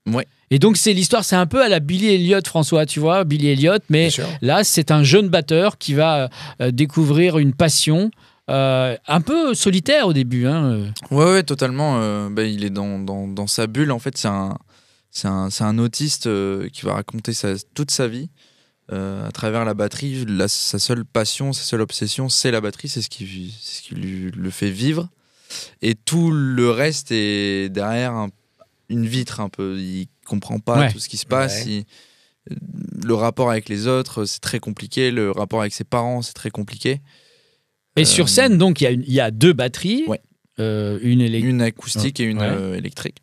S4: Ouais.
S2: Et donc, c'est l'histoire, c'est un peu à la Billy Elliot, François, tu vois, Billy Elliot, mais là, c'est un jeune batteur qui va découvrir une passion un peu solitaire au début. Hein.
S4: Ouais, totalement. Il est dans sa bulle, en fait, c'est un autiste qui va raconter toute sa vie. À travers la batterie, sa seule passion, sa seule obsession, c'est la batterie, c'est ce qui le fait vivre. Et tout le reste est derrière une vitre un peu. Il comprend pas tout ce qui se passe. Le rapport avec les autres, c'est très compliqué. Le rapport avec ses parents, c'est très compliqué.
S2: Et sur scène, donc, il y a 2 batteries,
S4: une acoustique et une électrique.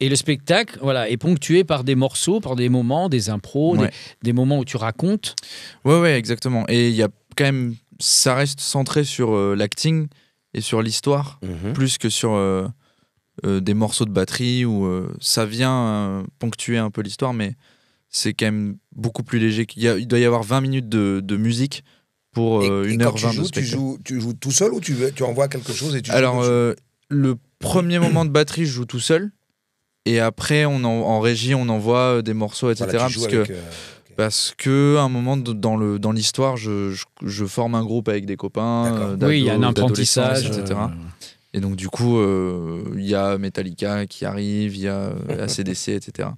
S2: Et le spectacle, est ponctué par des morceaux, par des moments, des impros, des moments où tu racontes.
S4: Ouais, exactement. Et il y a quand même, ça reste centré sur l'acting et sur l'histoire, plus que sur des morceaux de batterie où ça vient ponctuer un peu l'histoire, mais c'est quand même beaucoup plus léger. Il doit y avoir 20 minutes de musique pour 1h20 de spectacle.
S1: Tu joues tout seul ou tu envoies quelque chose et tu
S4: Alors, le premier moment de batterie, je joue tout seul. Et après, en régie, on envoie des morceaux, etc. Parce que à un moment dans l'histoire, je forme un groupe avec des copains,
S2: il y a un apprentissage,
S4: etc. Et donc du coup, il y a Metallica qui arrive, il y a AC/DC, etc.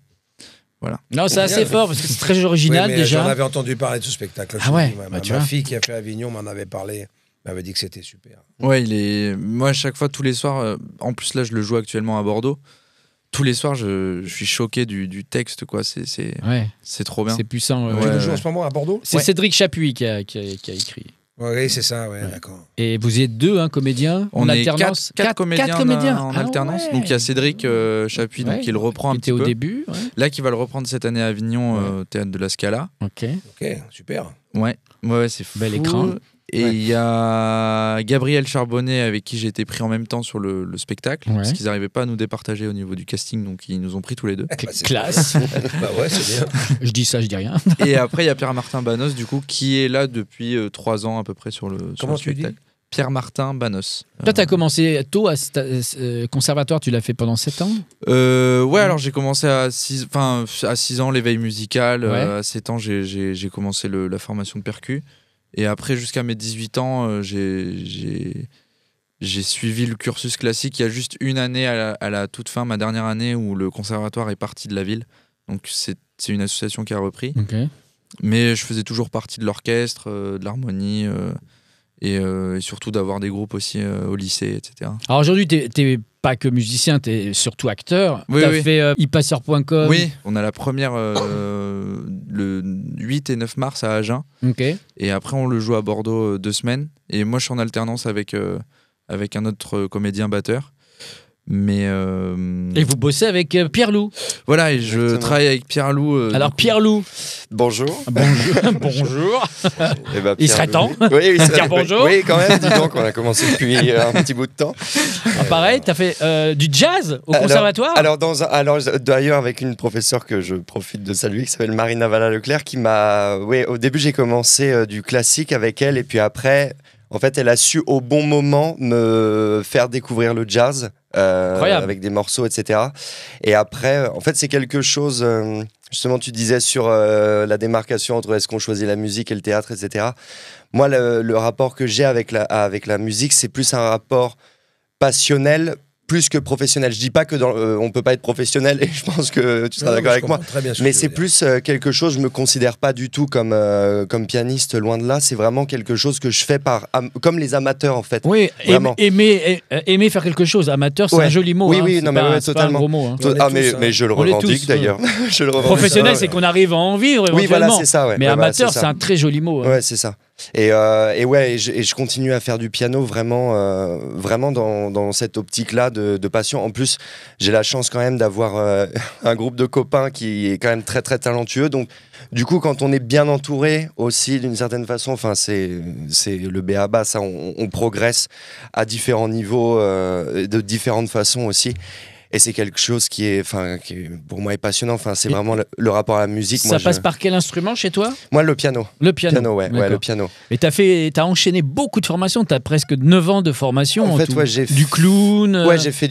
S4: Voilà.
S2: Non, c'est assez fort parce que c'est très original déjà.
S1: J'en avais entendu parler de ce spectacle. Ma fille qui a fait Avignon m'en avait parlé. M'avait dit que c'était super.
S4: Ouais, moi à chaque fois tous les soirs. En plus là, je le joue actuellement à Bordeaux. Tous les soirs, je suis choqué du texte, quoi. C'est trop bien.
S2: C'est puissant.
S1: Tu le joues en ce moment à Bordeaux?
S2: C'est Cédric Chapuis qui a écrit.
S1: Oui, c'est ça, ouais, d'accord.
S2: Et vous êtes 2 comédiens
S4: On
S2: en
S4: est
S2: alternance.
S4: 4 comédiens,
S2: quatre comédiens.
S4: en
S2: Ah
S4: alternance.
S2: ouais.
S4: Donc il y a Cédric Chapuis, donc, qui le reprend un
S2: Qui
S4: petit
S2: était
S4: peu.
S2: au début. Ouais.
S4: Là, qui va le reprendre cette année à Avignon, au Théâtre de la Scala.
S2: Ok.
S1: Ok, super.
S4: Ouais, c'est fou.
S2: Bel écran.
S4: Et il y a Gabriel Charbonnet avec qui j'ai été pris en même temps sur le spectacle, parce qu'ils n'arrivaient pas à nous départager au niveau du casting, donc ils nous ont pris tous les deux.
S2: Classe.
S1: Bah ouais, c'est bien.
S2: Je dis ça, je dis rien.
S4: Et après, il y a Pierre-Martin Banos, du coup, qui est là depuis 3 ans à peu près sur le spectacle. Pierre-Martin Banos.
S2: Toi, tu as commencé tôt à conservatoire, tu l'as fait pendant 7 ans
S4: Ouais, alors j'ai commencé à 6 ans l'éveil musical. À 7 ans, j'ai commencé la formation de percu. Et après, jusqu'à mes 18 ans, j'ai suivi le cursus classique. Il y a juste une année à la toute fin, ma dernière année, où le conservatoire est parti de la ville. Donc c'est une association qui a repris.
S2: Okay.
S4: Mais je faisais toujours partie de l'orchestre, de l'harmonie, et surtout d'avoir des groupes aussi au lycée, etc.
S2: Alors aujourd'hui, t'es pas que musicien, t'es surtout acteur.
S4: Oui,
S2: t'as
S4: oui.
S2: fait ipasseur.com.
S4: Oui, on a la première le 8 et 9 mars à Agen.
S2: Okay.
S4: Et après, on le joue à Bordeaux 2 semaines. Et moi, je suis en alternance avec un autre comédien batteur. Mais
S2: Et vous bossez avec Pierre Loup.
S4: Voilà, et je travaille avec Pierre Loup.
S2: Alors Pierre Loup.
S5: Bonjour.
S2: Bonjour.
S5: Eh ben,
S2: Il serait temps.
S5: Oui, il serait
S2: Dire bonjour.
S5: Oui, quand même. Dis donc, on a commencé depuis un petit bout de temps.
S2: Pareil, t'as fait du jazz au conservatoire.
S5: Alors d'ailleurs avec une professeure que je profite de saluer qui s'appelle Marina Valla-Leclerc qui m'a. Oui, au début j'ai commencé du classique avec elle et puis après. En fait, elle a su au bon moment me faire découvrir le jazz avec des morceaux, etc. Et après, en fait, c'est quelque chose. Justement, tu disais sur la démarcation entre est-ce qu'on choisit la musique et le théâtre, etc. Moi, le rapport que j'ai avec la musique, c'est plus un rapport passionnel. Plus que professionnel. Je dis pas que on peut pas être professionnel et je pense que tu seras d'accord avec moi. Mais c'est plus quelque chose. Je me considère pas du tout comme pianiste, loin de là. C'est vraiment quelque chose que je fais comme les amateurs en fait.
S2: Oui, aimer faire quelque chose. Amateur, c'est un joli mot.
S5: Oui, non mais
S2: c'est
S5: totalement.
S2: Pas un gros mot. Hein.
S5: Mais je le revendique d'ailleurs.
S2: Professionnel, c'est qu'on arrive à en vivre éventuellement.
S5: Oui, voilà, c'est ça. Ouais.
S2: Mais amateur, c'est un très joli mot.
S5: Ouais, c'est ça. Et je continue à faire du piano vraiment dans cette optique-là de passion. En plus, j'ai la chance quand même d'avoir un groupe de copains qui est quand même très très talentueux. Donc, du coup, quand on est bien entouré aussi, d'une certaine façon, enfin, c'est le b.a.-ba, ça, on progresse à différents niveaux, de différentes façons aussi. Et c'est quelque chose qui pour moi est passionnant. Enfin, c'est vraiment le rapport à la musique.
S2: Ça passe par quel instrument chez toi ?
S5: Moi, le piano.
S2: Le piano,
S5: le piano.
S2: Et t'as enchaîné beaucoup de formations. T'as presque 9 ans de formation.
S5: En fait, j'ai
S2: du clown.
S5: Ouais, j'ai fait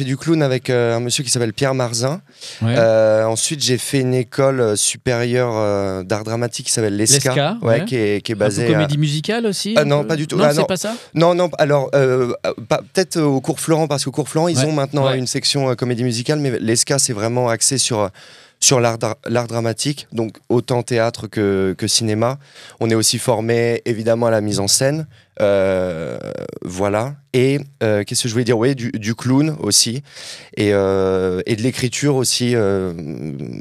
S5: du clown avec un monsieur qui s'appelle Pierre Marzin. Ouais. Ensuite, j'ai fait une école supérieure d'art dramatique qui s'appelle l'ESCA, qui est basée.
S2: Comédie musicale aussi.
S5: Non, pas du tout.
S2: Non, c'est pas ça.
S5: Non. Alors, peut-être au cours Florent, parce qu'au cours Florent, ils ont maintenant une section comédie musicale, mais l'ESCA c'est vraiment axé sur l'art dramatique, donc autant théâtre que cinéma. On est aussi formé évidemment à la mise en scène, voilà. Et qu'est-ce que je voulais dire ? Oui, du clown aussi, et de l'écriture aussi.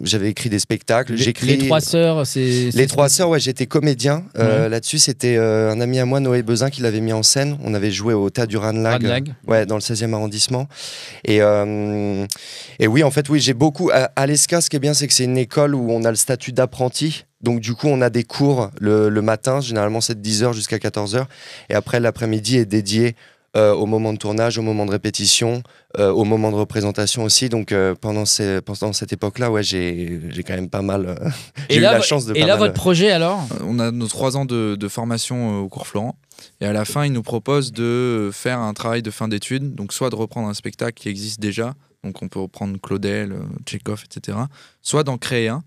S5: J'avais écrit des spectacles.
S2: Les Trois Sœurs,
S5: Les Trois Sœurs, ouais, j'étais comédien là-dessus. C'était un ami à moi, Noé Bezin, qui l'avait mis en scène. On avait joué au Théâtre du Ranelagh, dans le 16e arrondissement. Et oui, en fait, oui, j'ai beaucoup à l'ESCA. Ce qui est bien, c'est que c'est une école où on a le statut d'apprenti. Donc du coup, on a des cours le matin, généralement c'est de 10h jusqu'à 14h. Et après, l'après-midi est dédié au moment de tournage, au moment de répétition, au moment de représentation aussi. Donc pendant cette époque-là, ouais, j'ai quand même pas mal... j'ai eu la chance de pas mal...
S2: Et là, votre projet alors ?
S4: On a nos 3 ans de formation au cours Florent. Et à la fin, ils nous proposent de faire un travail de fin d'études. Donc soit de reprendre un spectacle qui existe déjà. Donc on peut reprendre Claudel, Tchekhov, etc. Soit d'en créer un.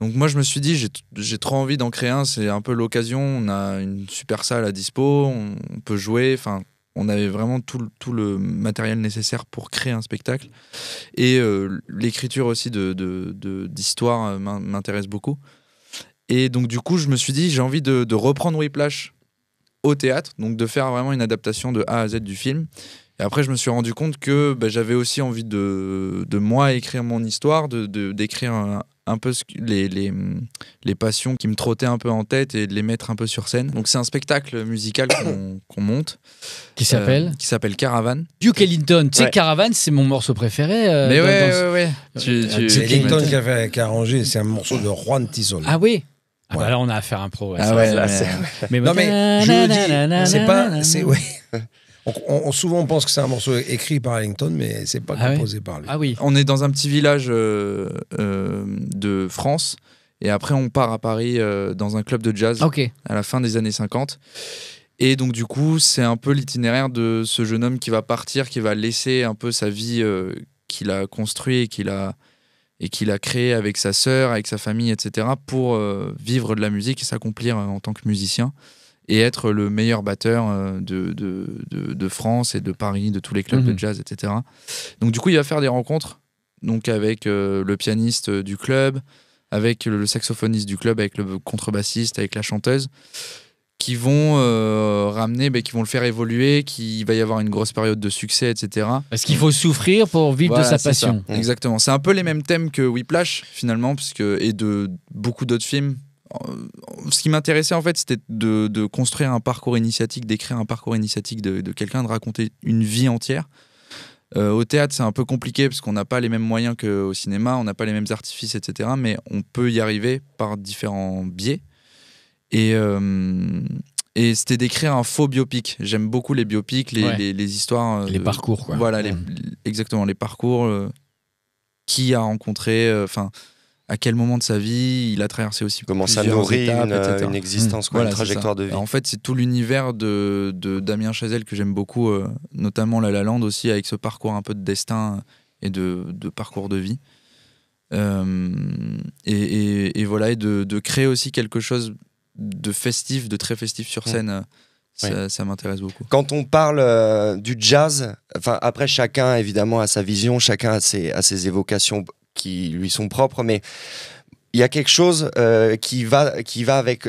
S4: Donc moi je me suis dit j'ai trop envie d'en créer un, c'est un peu l'occasion, on a une super salle à dispo, on peut jouer, enfin on avait vraiment tout le matériel nécessaire pour créer un spectacle et l'écriture aussi d'histoire m'intéresse beaucoup. Et donc du coup je me suis dit j'ai envie de reprendre Whiplash au théâtre, donc de faire vraiment une adaptation de A à Z du film. Et après, je me suis rendu compte que j'avais aussi envie de moi écrire mon histoire, d'écrire un peu les passions qui me trottaient un peu en tête et de les mettre un peu sur scène. Donc c'est un spectacle musical qu'on monte.
S2: Qui s'appelle
S4: Qui s'appelle Caravane.
S2: Duke Ellington. Tu sais,
S5: Ouais.
S2: Caravane, c'est mon morceau préféré.
S4: Mais
S2: dans-
S4: ouais.
S1: C'est Ellington qui a arrangé, c'est un morceau de Juan Tizon.
S2: Ah oui. Ah
S1: Ouais.
S2: bah là, on a affaire à un pro. Ouais,
S4: Ah
S2: ça,
S4: ouais,
S2: ça,
S4: mais-
S1: Non mais je le dis, c'est pas, c'est ouais. Souvent on pense que c'est un morceau écrit par Ellington, mais c'est pas
S2: Ah ouais.
S1: composé par lui.
S2: Ah oui.
S4: On est dans un petit village de France et après on part à Paris dans un club de jazz
S2: Ok.
S4: à la fin des années 50. Et donc du coup c'est un peu l'itinéraire de ce jeune homme qui va partir, qui va laisser un peu sa vie qu'il a construit et qu'il a créé avec sa sœur, avec sa famille, etc. pour vivre de la musique et s'accomplir en tant que musicien et être le meilleur batteur de France et de Paris, de tous les clubs de jazz, etc. Donc du coup, il va faire des rencontres donc avec le pianiste du club, avec le saxophoniste du club, avec le contrebassiste, avec la chanteuse, qui vont ramener, qui vont le faire évoluer, qu'il va y avoir une grosse période de succès, etc.
S2: Parce qu'il faut souffrir pour vivre
S4: Voilà,
S2: de sa
S4: c'est
S2: passion.
S4: ça. Exactement. C'est un peu les mêmes thèmes que Whiplash, finalement, et de beaucoup d'autres films. Ce qui m'intéressait, en fait, c'était de construire un parcours initiatique, d'écrire un parcours initiatique de quelqu'un, de raconter une vie entière. Au théâtre, c'est un peu compliqué parce qu'on n'a pas les mêmes moyens qu'au cinéma, on n'a pas les mêmes artifices, etc. Mais on peut y arriver par différents biais. Et c'était d'écrire un faux biopic. J'aime beaucoup les biopics, les histoires.
S2: Les parcours, quoi.
S4: Voilà, exactement, les parcours. Qui a rencontré, à quel moment de sa vie il a traversé aussi
S5: Comment ça
S4: plusieurs
S5: nourrit
S4: étapes, etc.
S5: une existence, quoi,
S4: Voilà,
S5: une
S4: c'est
S5: trajectoire
S4: ça.
S5: de vie.
S4: En fait, c'est tout l'univers de Damien Chazelle que j'aime beaucoup, notamment La La Land aussi, avec ce parcours un peu de destin et de parcours de vie. Et voilà, et de créer aussi quelque chose de festif, de très festif sur scène. Ça m'intéresse beaucoup.
S5: Quand on parle du jazz, après chacun évidemment a sa vision, chacun a ses évocations qui lui sont propres, mais il y a quelque chose qui va avec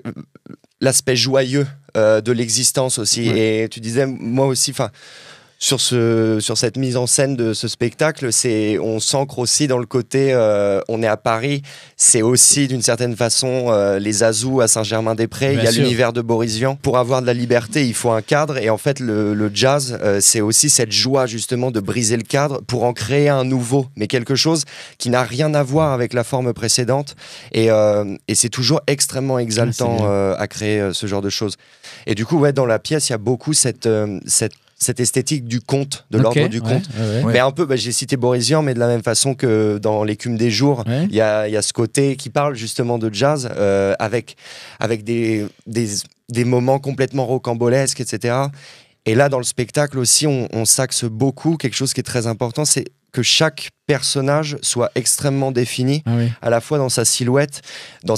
S5: l'aspect joyeux de l'existence aussi. Et tu disais, moi aussi, sur cette mise en scène de ce spectacle, on s'ancre aussi dans le côté, on est à Paris, c'est aussi d'une certaine façon les Azous à Saint-Germain-des-Prés, il y a l'univers de Boris Vian. Pour avoir de la liberté, il faut un cadre, et en fait le jazz, c'est aussi cette joie justement de briser le cadre pour en créer un nouveau, mais quelque chose qui n'a rien à voir avec la forme précédente, et c'est toujours extrêmement exaltant à créer ce genre de choses. Et du coup, dans la pièce, il y a beaucoup cette esthétique du conte, de l'ordre du conte. Mais un peu, j'ai cité Boris Vian, mais de la même façon que dans L'écume des jours, il y a ce côté qui parle justement de jazz, avec des moments complètement rocambolesques, etc. Et là, dans le spectacle aussi, on s'axe beaucoup, quelque chose qui est très important, c'est que chaque personnage soit extrêmement défini, à la fois dans sa silhouette, dans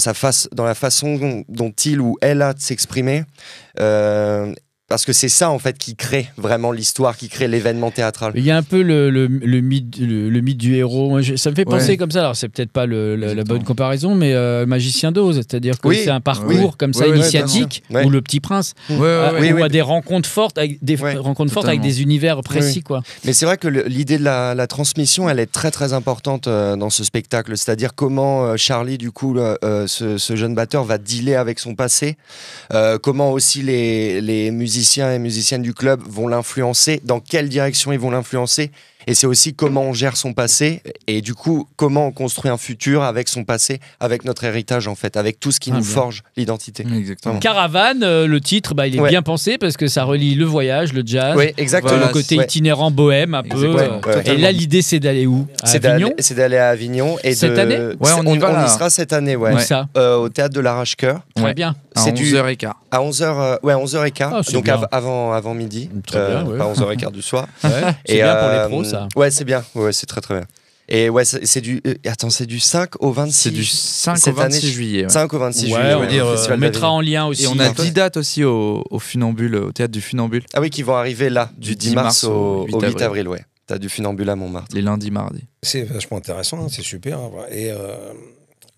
S5: la façon dont il ou elle a de s'exprimer, parce que c'est ça en fait qui crée vraiment l'histoire, qui crée l'événement théâtral.
S2: Il y a un peu le mythe du héros. Moi, ça me fait penser comme ça. Alors c'est peut-être pas la bonne comparaison, mais Magicien d'Oz, c'est-à-dire que c'est un parcours comme ça initiatique, ou Le Petit Prince, ou à des rencontres fortes avec des univers précis, quoi.
S5: Mais c'est vrai que l'idée de la transmission, elle est très très importante dans ce spectacle. C'est-à-dire comment Charlie, du coup, ce jeune batteur, va dealer avec son passé, comment aussi les musiciens et musiciennes du club vont l'influencer, dans quelle direction ils vont l'influencer, et c'est aussi comment on gère son passé, et du coup comment on construit un futur avec son passé, avec notre héritage en fait, avec tout ce qui nous forge l'identité.
S4: Exactement.
S2: Caravane, le titre, il est bien pensé parce que ça relie le voyage, le jazz, le côté itinérant bohème un peu. Et là l'idée c'est d'aller où? À Avignon.
S5: C'est d'aller à Avignon. Et
S2: cette année
S5: on y sera cette année,
S2: ça
S5: au théâtre de l'Arrache-Cœur.
S2: Très bien.
S4: À 11h15.
S5: À 11h15, donc avant midi.
S2: Très bien,
S5: pas 11h15 du soir.
S2: C'est bien pour les pros, ça.
S5: Ouais, c'est bien. Ouais, c'est très très bien. Et c'est du 5 au 26.
S4: C'est du 5 au 26 juillet.
S5: 5 au 26 juillet.
S2: On mettra en lien aussi.
S4: Et on a 10 dates aussi au Funambule, au théâtre du Funambule.
S5: Ah oui, qui vont arriver là, du 10 mars au 8 avril, ouais. T'as du Funambule à Montmartre.
S4: Les lundis, mardis.
S1: C'est vachement intéressant, c'est super. Et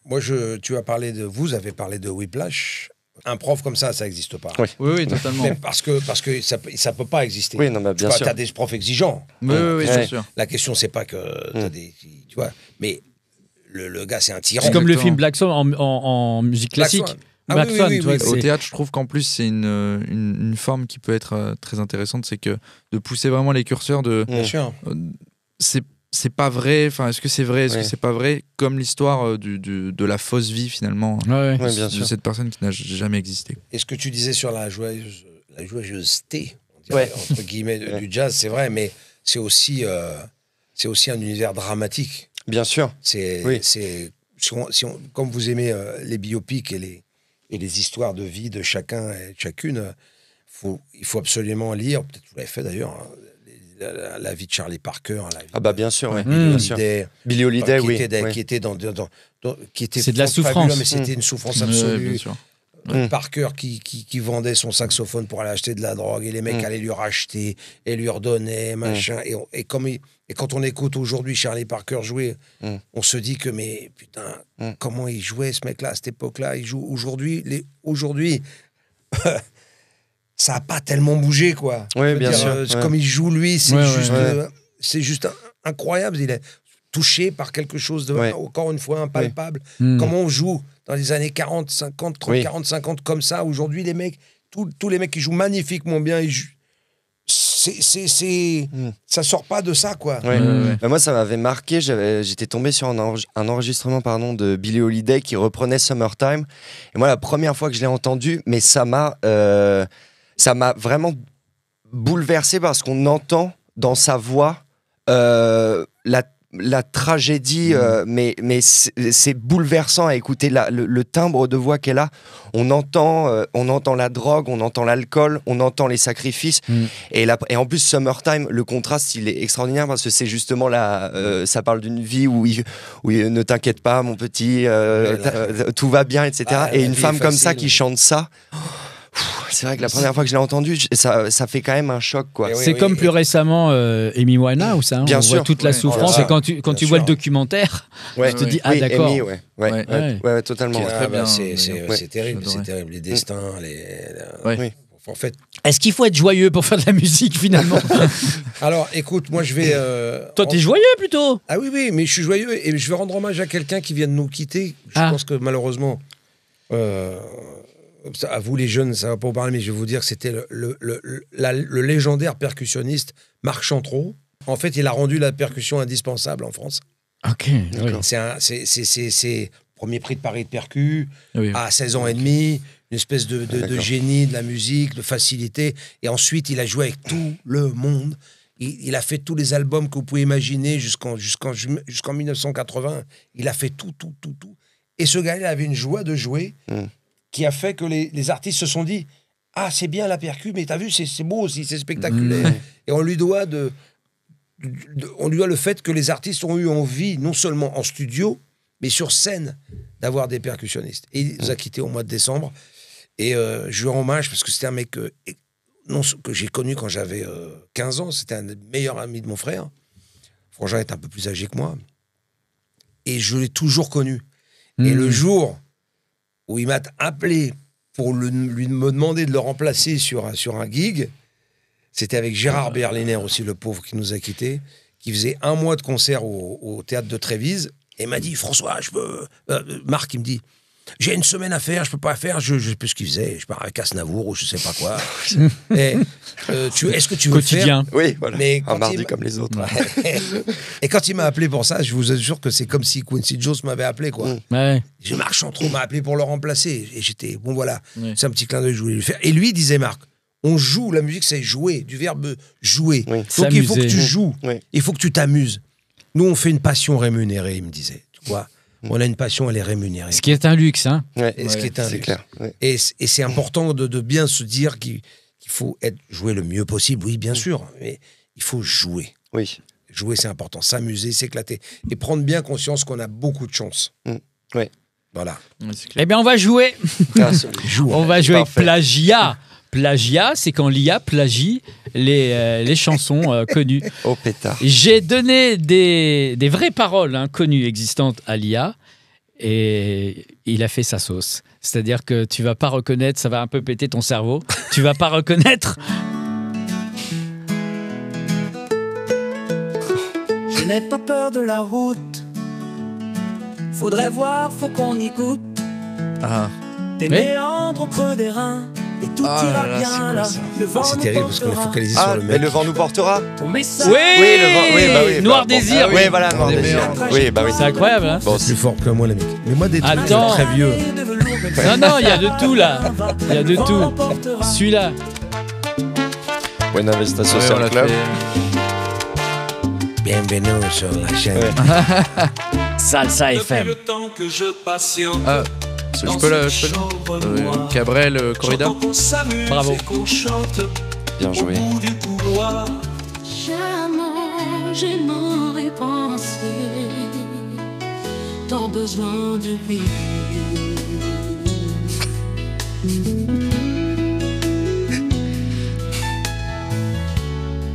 S1: moi, vous avez parlé de Whiplash. un prof comme ça n'existe pas.
S5: Oui.
S4: Oui, totalement.
S1: Mais parce que ça peut pas exister.
S5: Oui, non, mais bien sûr.
S1: Tu as des profs exigeants.
S4: Oui, bien sûr.
S1: La question, c'est pas que t'as tu vois, mais le gars, c'est un tyran.
S2: C'est comme le
S4: Exactement.
S2: film Black Swan en musique classique.
S1: Black Swan.
S2: Black
S1: oui,
S2: Swan,
S1: oui,
S2: tu vois,
S1: oui,
S4: Au
S2: c'est-
S4: théâtre, je trouve qu'en plus, c'est une forme qui peut être très intéressante, c'est que de pousser vraiment les curseurs de.
S1: Bien sûr.
S4: C'est pas vrai, enfin, est-ce que c'est vrai, est-ce
S5: Ouais.
S4: que c'est pas vrai, comme l'histoire de la fausse vie, finalement,
S2: Ouais, ouais.
S5: Ouais, bien
S4: de
S5: sûr.
S4: cette personne qui n'a jamais existé.
S1: Et ce que tu disais sur la joyeuseté, on dirait,
S5: Ouais.
S1: entre guillemets, du jazz, c'est vrai, mais c'est aussi un univers dramatique.
S5: Bien sûr. Oui.
S1: Comme vous aimez les biopics et les histoires de vie de chacun et de chacune, il faut absolument lire, peut-être vous l'avez fait d'ailleurs, hein, la vie de Charlie Parker, la vie
S5: Ah bah bien sûr, ouais.
S1: de Billie
S5: Bien sûr.
S1: Holiday,
S5: Billie Holiday,
S1: qui
S5: oui.
S1: était,
S5: ouais.
S1: qui était qui était
S2: C'est de la
S1: fabuleux,
S2: souffrance.
S1: mais c'était une souffrance
S4: Ouais,
S1: absolue.
S4: bien sûr.
S1: Parker qui vendait son saxophone pour aller acheter de la drogue et les mecs allaient lui racheter et lui redonnaient machin et quand on écoute aujourd'hui Charlie Parker jouer, on se dit que mais putain comment il jouait ce mec-là à cette époque-là, il joue aujourd'hui ça a pas tellement bougé quoi.
S5: Ouais,
S1: Je veux
S5: bien
S1: dire,
S5: sûr, ouais.
S1: comme il joue lui, c'est
S2: Ouais,
S1: juste
S5: ouais.
S1: c'est juste incroyable, il est touché par quelque chose de encore une fois impalpable.
S2: Mm.
S1: Comment on joue dans les années 40, 50, 30, 40, 50 comme ça. Aujourd'hui, les mecs, tous les mecs qui jouent magnifiquement bien, ils jouent. Ça sort pas de ça, quoi.
S5: Ouais.
S2: Ouais.
S5: Bah, moi, ça m'avait marqué. J'étais tombé sur un enregistrement de Billie Holiday qui reprenait Summertime. Et moi, la première fois que je l'ai entendu, mais ça m'a vraiment bouleversé parce qu'on entend dans sa voix la tragédie, mais c'est bouleversant à écouter le timbre de voix qu'elle a. On entend la drogue, on entend l'alcool, on entend les sacrifices. Et en plus, Summertime, le contraste, il est extraordinaire parce que c'est justement ça parle d'une vie où ne t'inquiète pas, mon petit, tout va bien, etc.
S1: Ah,
S5: et
S1: la
S5: une
S1: vie
S5: femme
S1: est
S5: comme ça
S1: facile.
S5: qui chante ça. C'est vrai que la première fois que je l'ai entendu, ça fait quand même un choc, quoi.
S1: Et oui,
S2: C'est comme plus récemment Amy Winehouse, hein,
S5: Bien
S2: on
S5: sûr.
S2: voit toute la
S4: Ouais.
S2: souffrance.
S1: Voilà.
S2: Et quand
S1: Bien
S2: tu vois
S1: sûr.
S2: le documentaire,
S5: Ouais.
S2: tu te dis, ah
S5: Oui,
S2: d'accord.
S5: Amy,
S4: Ouais.
S5: ouais, totalement.
S4: Qui est
S5: ouais.
S4: très bien,
S1: C'est
S4: d'ailleurs.
S1: terrible,
S4: J'adorais.
S1: c'est terrible. Les destins,
S4: Ouais.
S5: Oui.
S1: En fait.
S2: Est-ce qu'il faut être joyeux pour faire de la musique finalement?
S1: Alors, écoute, moi, je vais.
S2: Toi, t'es joyeux plutôt.
S1: Ah oui, mais je suis joyeux et je vais rendre hommage à quelqu'un qui vient de nous quitter. Je
S2: Ah.
S1: pense que malheureusement, à vous les jeunes, ça va pas vous parler, mais je vais vous dire que c'était le légendaire percussionniste Marc Chantreau. En fait, il a rendu la percussion indispensable en France.
S2: Ok. oui.
S1: C'est premier prix de Paris de percu,
S4: Oui.
S1: à 16 ans et demi, une espèce de génie de la musique, de facilité. Et ensuite, il a joué avec tout le monde. Il a fait tous les albums que vous pouvez imaginer jusqu'en 1980. Il a fait tout. Et ce gars-là avait une joie de jouer qui a fait que les artistes se sont dit « Ah, c'est bien la percu, mais t'as vu, c'est beau aussi, c'est spectaculaire. Et on lui doit le fait que les artistes ont eu envie, non seulement en studio, mais sur scène, d'avoir des percussionnistes. Et il nous a quittés au mois de décembre. Et je lui rends hommage parce que c'était un mec que j'ai connu quand j'avais 15 ans. C'était un des meilleurs amis de mon frère. Frangin est un peu plus âgé que moi. Et je l'ai toujours connu. Et le jour où il m'a appelé pour me demander de le remplacer sur un gig, c'était avec Gérard Berliner aussi, le pauvre qui nous a quittés, qui faisait 1 mois de concert au théâtre de Trévise. Et il m'a dit, François, Marc, il me dit, j'ai une semaine à faire, je peux pas faire, je sais plus ce qu'il faisait, je pars avec Asnavour ou je sais pas quoi. Et, est-ce que tu veux
S2: Quotidien.
S5: Oui, voilà.
S1: Mais
S5: Un
S1: quand
S5: mardi
S1: il-
S5: comme les autres.
S1: Et quand il m'a appelé pour ça, je vous assure que c'est comme si Quincy Jones m'avait appelé, quoi.
S2: Ouais.
S1: Marc Chantreau m'a appelé pour le remplacer. Et j'étais, bon voilà,
S2: Ouais.
S1: c'est un petit clin d'œil que je voulais lui faire. Et lui disait, Marc, on joue, la musique c'est jouer, du verbe jouer.
S5: Oui.
S1: Donc il faut que
S2: S'amuser.
S1: tu joues,
S5: Oui.
S1: il faut que tu t'amuses. Nous, on fait une passion rémunérée, il me disait. Tu vois, on a une passion, elle est rémunérée.
S2: Ce qui est un luxe, hein.
S5: Ouais,
S1: Et ce qui est un
S5: c'est
S1: luxe.
S5: clair. Ouais.
S1: Et c'est important de bien se dire qu'il faut jouer le mieux possible, oui, bien sûr, mais il faut jouer.
S5: Oui.
S1: Jouer, c'est important. S'amuser, s'éclater. Et prendre bien conscience qu'on a beaucoup de chance.
S5: Ouais.
S1: Voilà.
S4: Ouais, c'est clair.
S2: Eh bien, on va jouer.
S1: Jouer.
S2: On va jouer avec
S5: Parfait.
S2: plagiat. Plagiat, c'est quand l'IA plagie les chansons connues.
S5: Oh pétard.
S2: J'ai donné des vraies paroles connues existantes à l'IA et il a fait sa sauce. C'est-à-dire que tu vas pas reconnaître, ça va un peu péter ton cerveau, tu vas pas reconnaître.
S6: Je n'ai pas peur de la route. Faudrait voir, faut qu'on y goûte.
S4: Ah,
S6: Des
S2: Oui.
S6: méandres au creux des reins. Et tout
S4: Ah
S6: ira
S4: là là,
S6: bien
S4: c'est quoi
S6: là.
S4: ça
S6: Le vent
S1: C'est
S6: nous
S1: terrible parce qu'on est
S6: portera.
S1: focalisé
S5: Ah,
S1: sur le
S5: mais
S1: mec.
S5: le vent nous portera.
S6: Ton message.
S2: Oui,
S5: le vent, oui, bah oui,
S2: Noir
S5: bah, bon.
S2: Désir.
S5: Oui, voilà, Noir
S4: Des
S5: Désir.
S4: méandres.
S5: Oui, bah oui.
S2: C'est incroyable, hein.
S1: Bon, c'est plus fort que moi, les mecs. Mais moi, des trucs
S2: Attends.
S1: très vieux.
S2: Non, il y a de tout là. Il y a de tout. Celui-là.
S5: Buena Vista
S4: ouais, on
S5: Social
S4: l'a
S5: Club.
S4: fait.
S1: Bienvenue sur la chaîne.
S5: Ouais.
S2: Salsa FM.
S6: Le temps que je patiente.
S4: Ah, je peux la. Cabrel, Corrida.
S2: Bravo.
S5: Bien joué.
S7: Jamais je n'aurais pensé tant besoin de vie.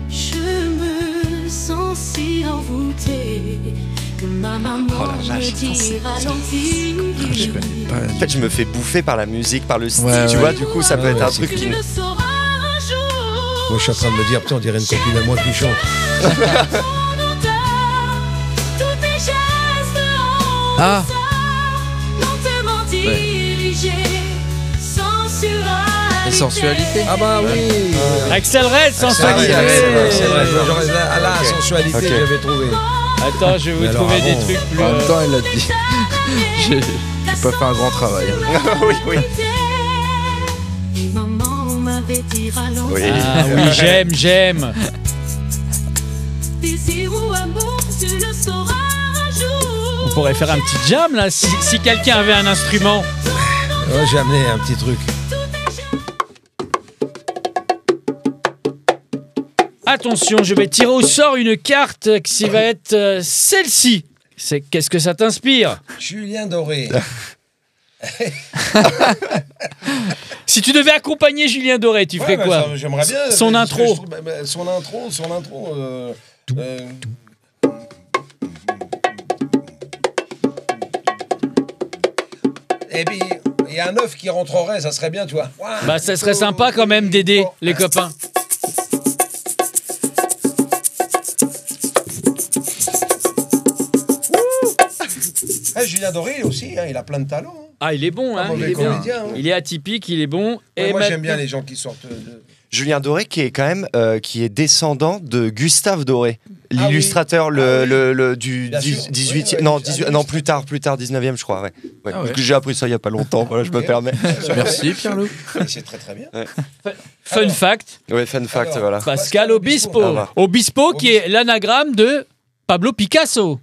S7: Je me sens si envoûtée que ma maman me dit ralentir.
S4: Je connais pas.
S5: En fait, je me fais bouffer par la musique, par le style.
S4: Ouais,
S5: tu
S4: ouais.
S5: vois, du coup, ça peut
S1: Ouais,
S5: être un
S1: c'est
S5: truc
S7: Tu
S5: qui.
S7: le sauras un jour.
S1: Moi, je suis en train de me dire, putain, on dirait une copine à moi qui chante.
S7: Ton odeur, tous tes gestes en
S4: Ah.
S7: douceur, lentement dirigés,
S4: Et sensualité.
S1: Ah bah oui.
S2: Axel Red, sans
S1: C'est vrai,
S2: sensualité.
S1: c'est vrai. Genre, la
S5: Ok.
S1: sensualité
S5: Ok.
S1: que j'avais trouvée.
S2: Attends, je vais
S1: Mais
S2: vous
S1: alors,
S2: trouver des
S1: avant,
S2: trucs plus.
S4: En même temps, elle a dit. J'ai pas fait un grand travail.
S5: Oui, oui.
S7: Maman m'avait dit ralentir.
S5: Oui.
S2: Ah oui, j'aime.
S7: Désir ou amour, tu le sauras un jour.
S2: On pourrait faire un petit jam là, si quelqu'un avait un instrument.
S1: Ouais, j'ai amené un petit truc.
S2: Attention, je vais tirer au sort une carte qui va être celle-ci. Qu'est-ce que ça t'inspire?
S1: Julien Doré.
S2: Si tu devais accompagner Julien Doré, tu ferais quoi?
S1: J'aimerais bien.
S2: Son intro.
S1: Son intro. Et puis, il y a un œuf qui rentrerait, ça serait bien, tu vois.
S2: Bah, ça serait sympa quand même d'aider les copains.
S1: Julien Doré aussi, hein, il a plein de talent. Hein.
S2: Ah, il est bon, hein,
S1: mauvais
S2: il est bien.
S1: comédien, hein.
S2: Il est atypique, il est bon.
S1: Ouais, moi, j'aime
S2: maintenant-
S1: bien les gens qui sortent de...
S5: Julien Doré, qui est quand même qui est descendant de Gustave Doré,
S1: oui.
S5: l'illustrateur
S1: Ah oui.
S5: le du
S1: Bien sûr.
S5: 18
S1: Ouais,
S5: non,
S1: ouais,
S5: 18
S1: un
S5: non, plus tard 19e je crois, ouais. Ouais.
S4: Ah ouais.
S5: Parce que j'ai appris ça il y a pas longtemps, voilà, je me
S1: Ok.
S5: permets.
S4: Merci, Pierre-Loup.
S1: C'est très très bien.
S2: Fun
S1: Alors.
S2: fact,
S5: Ouais, fun fact,
S1: Alors,
S5: voilà.
S2: Pascal Obispo.
S5: Ah bah.
S2: Obispo qui est l'anagramme de Pablo Picasso.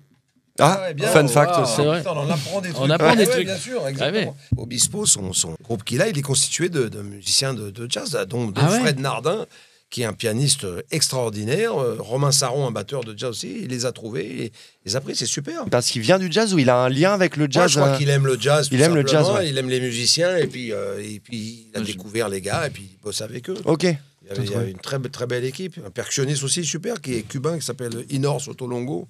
S5: Ah,
S1: ouais, bien.
S5: fun fact
S2: Wow.
S5: aussi.
S2: C'est vrai.
S1: Putain, on apprend des trucs.
S2: On apprend des
S1: Ouais,
S2: trucs.
S1: bien sûr,
S2: ouais.
S1: exactement. Obispo, son groupe qu'il a, il est constitué de musiciens de jazz, dont
S2: Ah ouais.
S1: Fred Nardin, qui est un pianiste extraordinaire, Romain Saron, un batteur de jazz aussi. Il les a trouvés, et il les a pris, c'est super.
S5: Parce qu'il vient du jazz ou il a un lien avec le
S1: Moi,
S5: jazz.
S1: je crois qu'il aime le jazz.
S5: il
S1: tout
S5: aime le jazz,
S1: simplement.
S5: ouais.
S1: Il aime les musiciens, et puis il a découvert les gars, et puis il bosse avec eux.
S5: OK.
S1: Il y avait une très belle équipe. Un percussionniste aussi super, qui est cubain, qui s'appelle Inor Sotolongo,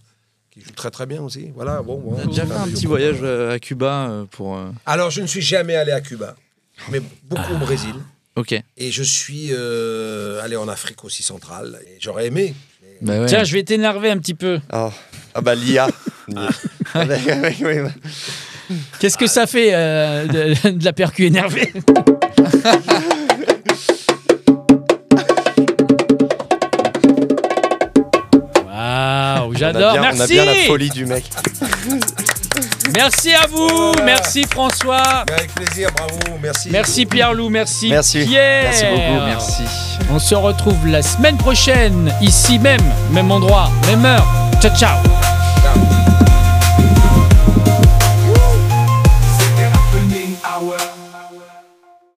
S1: qui joue très très bien aussi. Voilà, bon.
S4: On a déjà fait un petit voyage à Cuba pour.
S1: Alors, je ne suis jamais allé à Cuba, mais beaucoup au Brésil.
S4: Ok.
S1: Et je suis allé en Afrique aussi centrale. Et j'aurais aimé.
S4: Bah ouais.
S2: Tiens, je vais t'énerver un petit peu.
S5: Ah bah l'IA. Ah bah, oui, bah.
S2: Qu'est-ce que ça fait de la percu énervée? Waouh, j'adore.
S5: On a
S2: Merci.
S5: bien la folie du mec.
S2: Merci à vous. Merci François.
S1: Mais avec plaisir, bravo, merci.
S2: Merci Pierre-Loup. Merci,
S5: Merci.
S2: Pierre.
S5: Merci beaucoup.
S4: Merci.
S2: On se retrouve la semaine prochaine, ici même endroit, même heure. Ciao, ciao.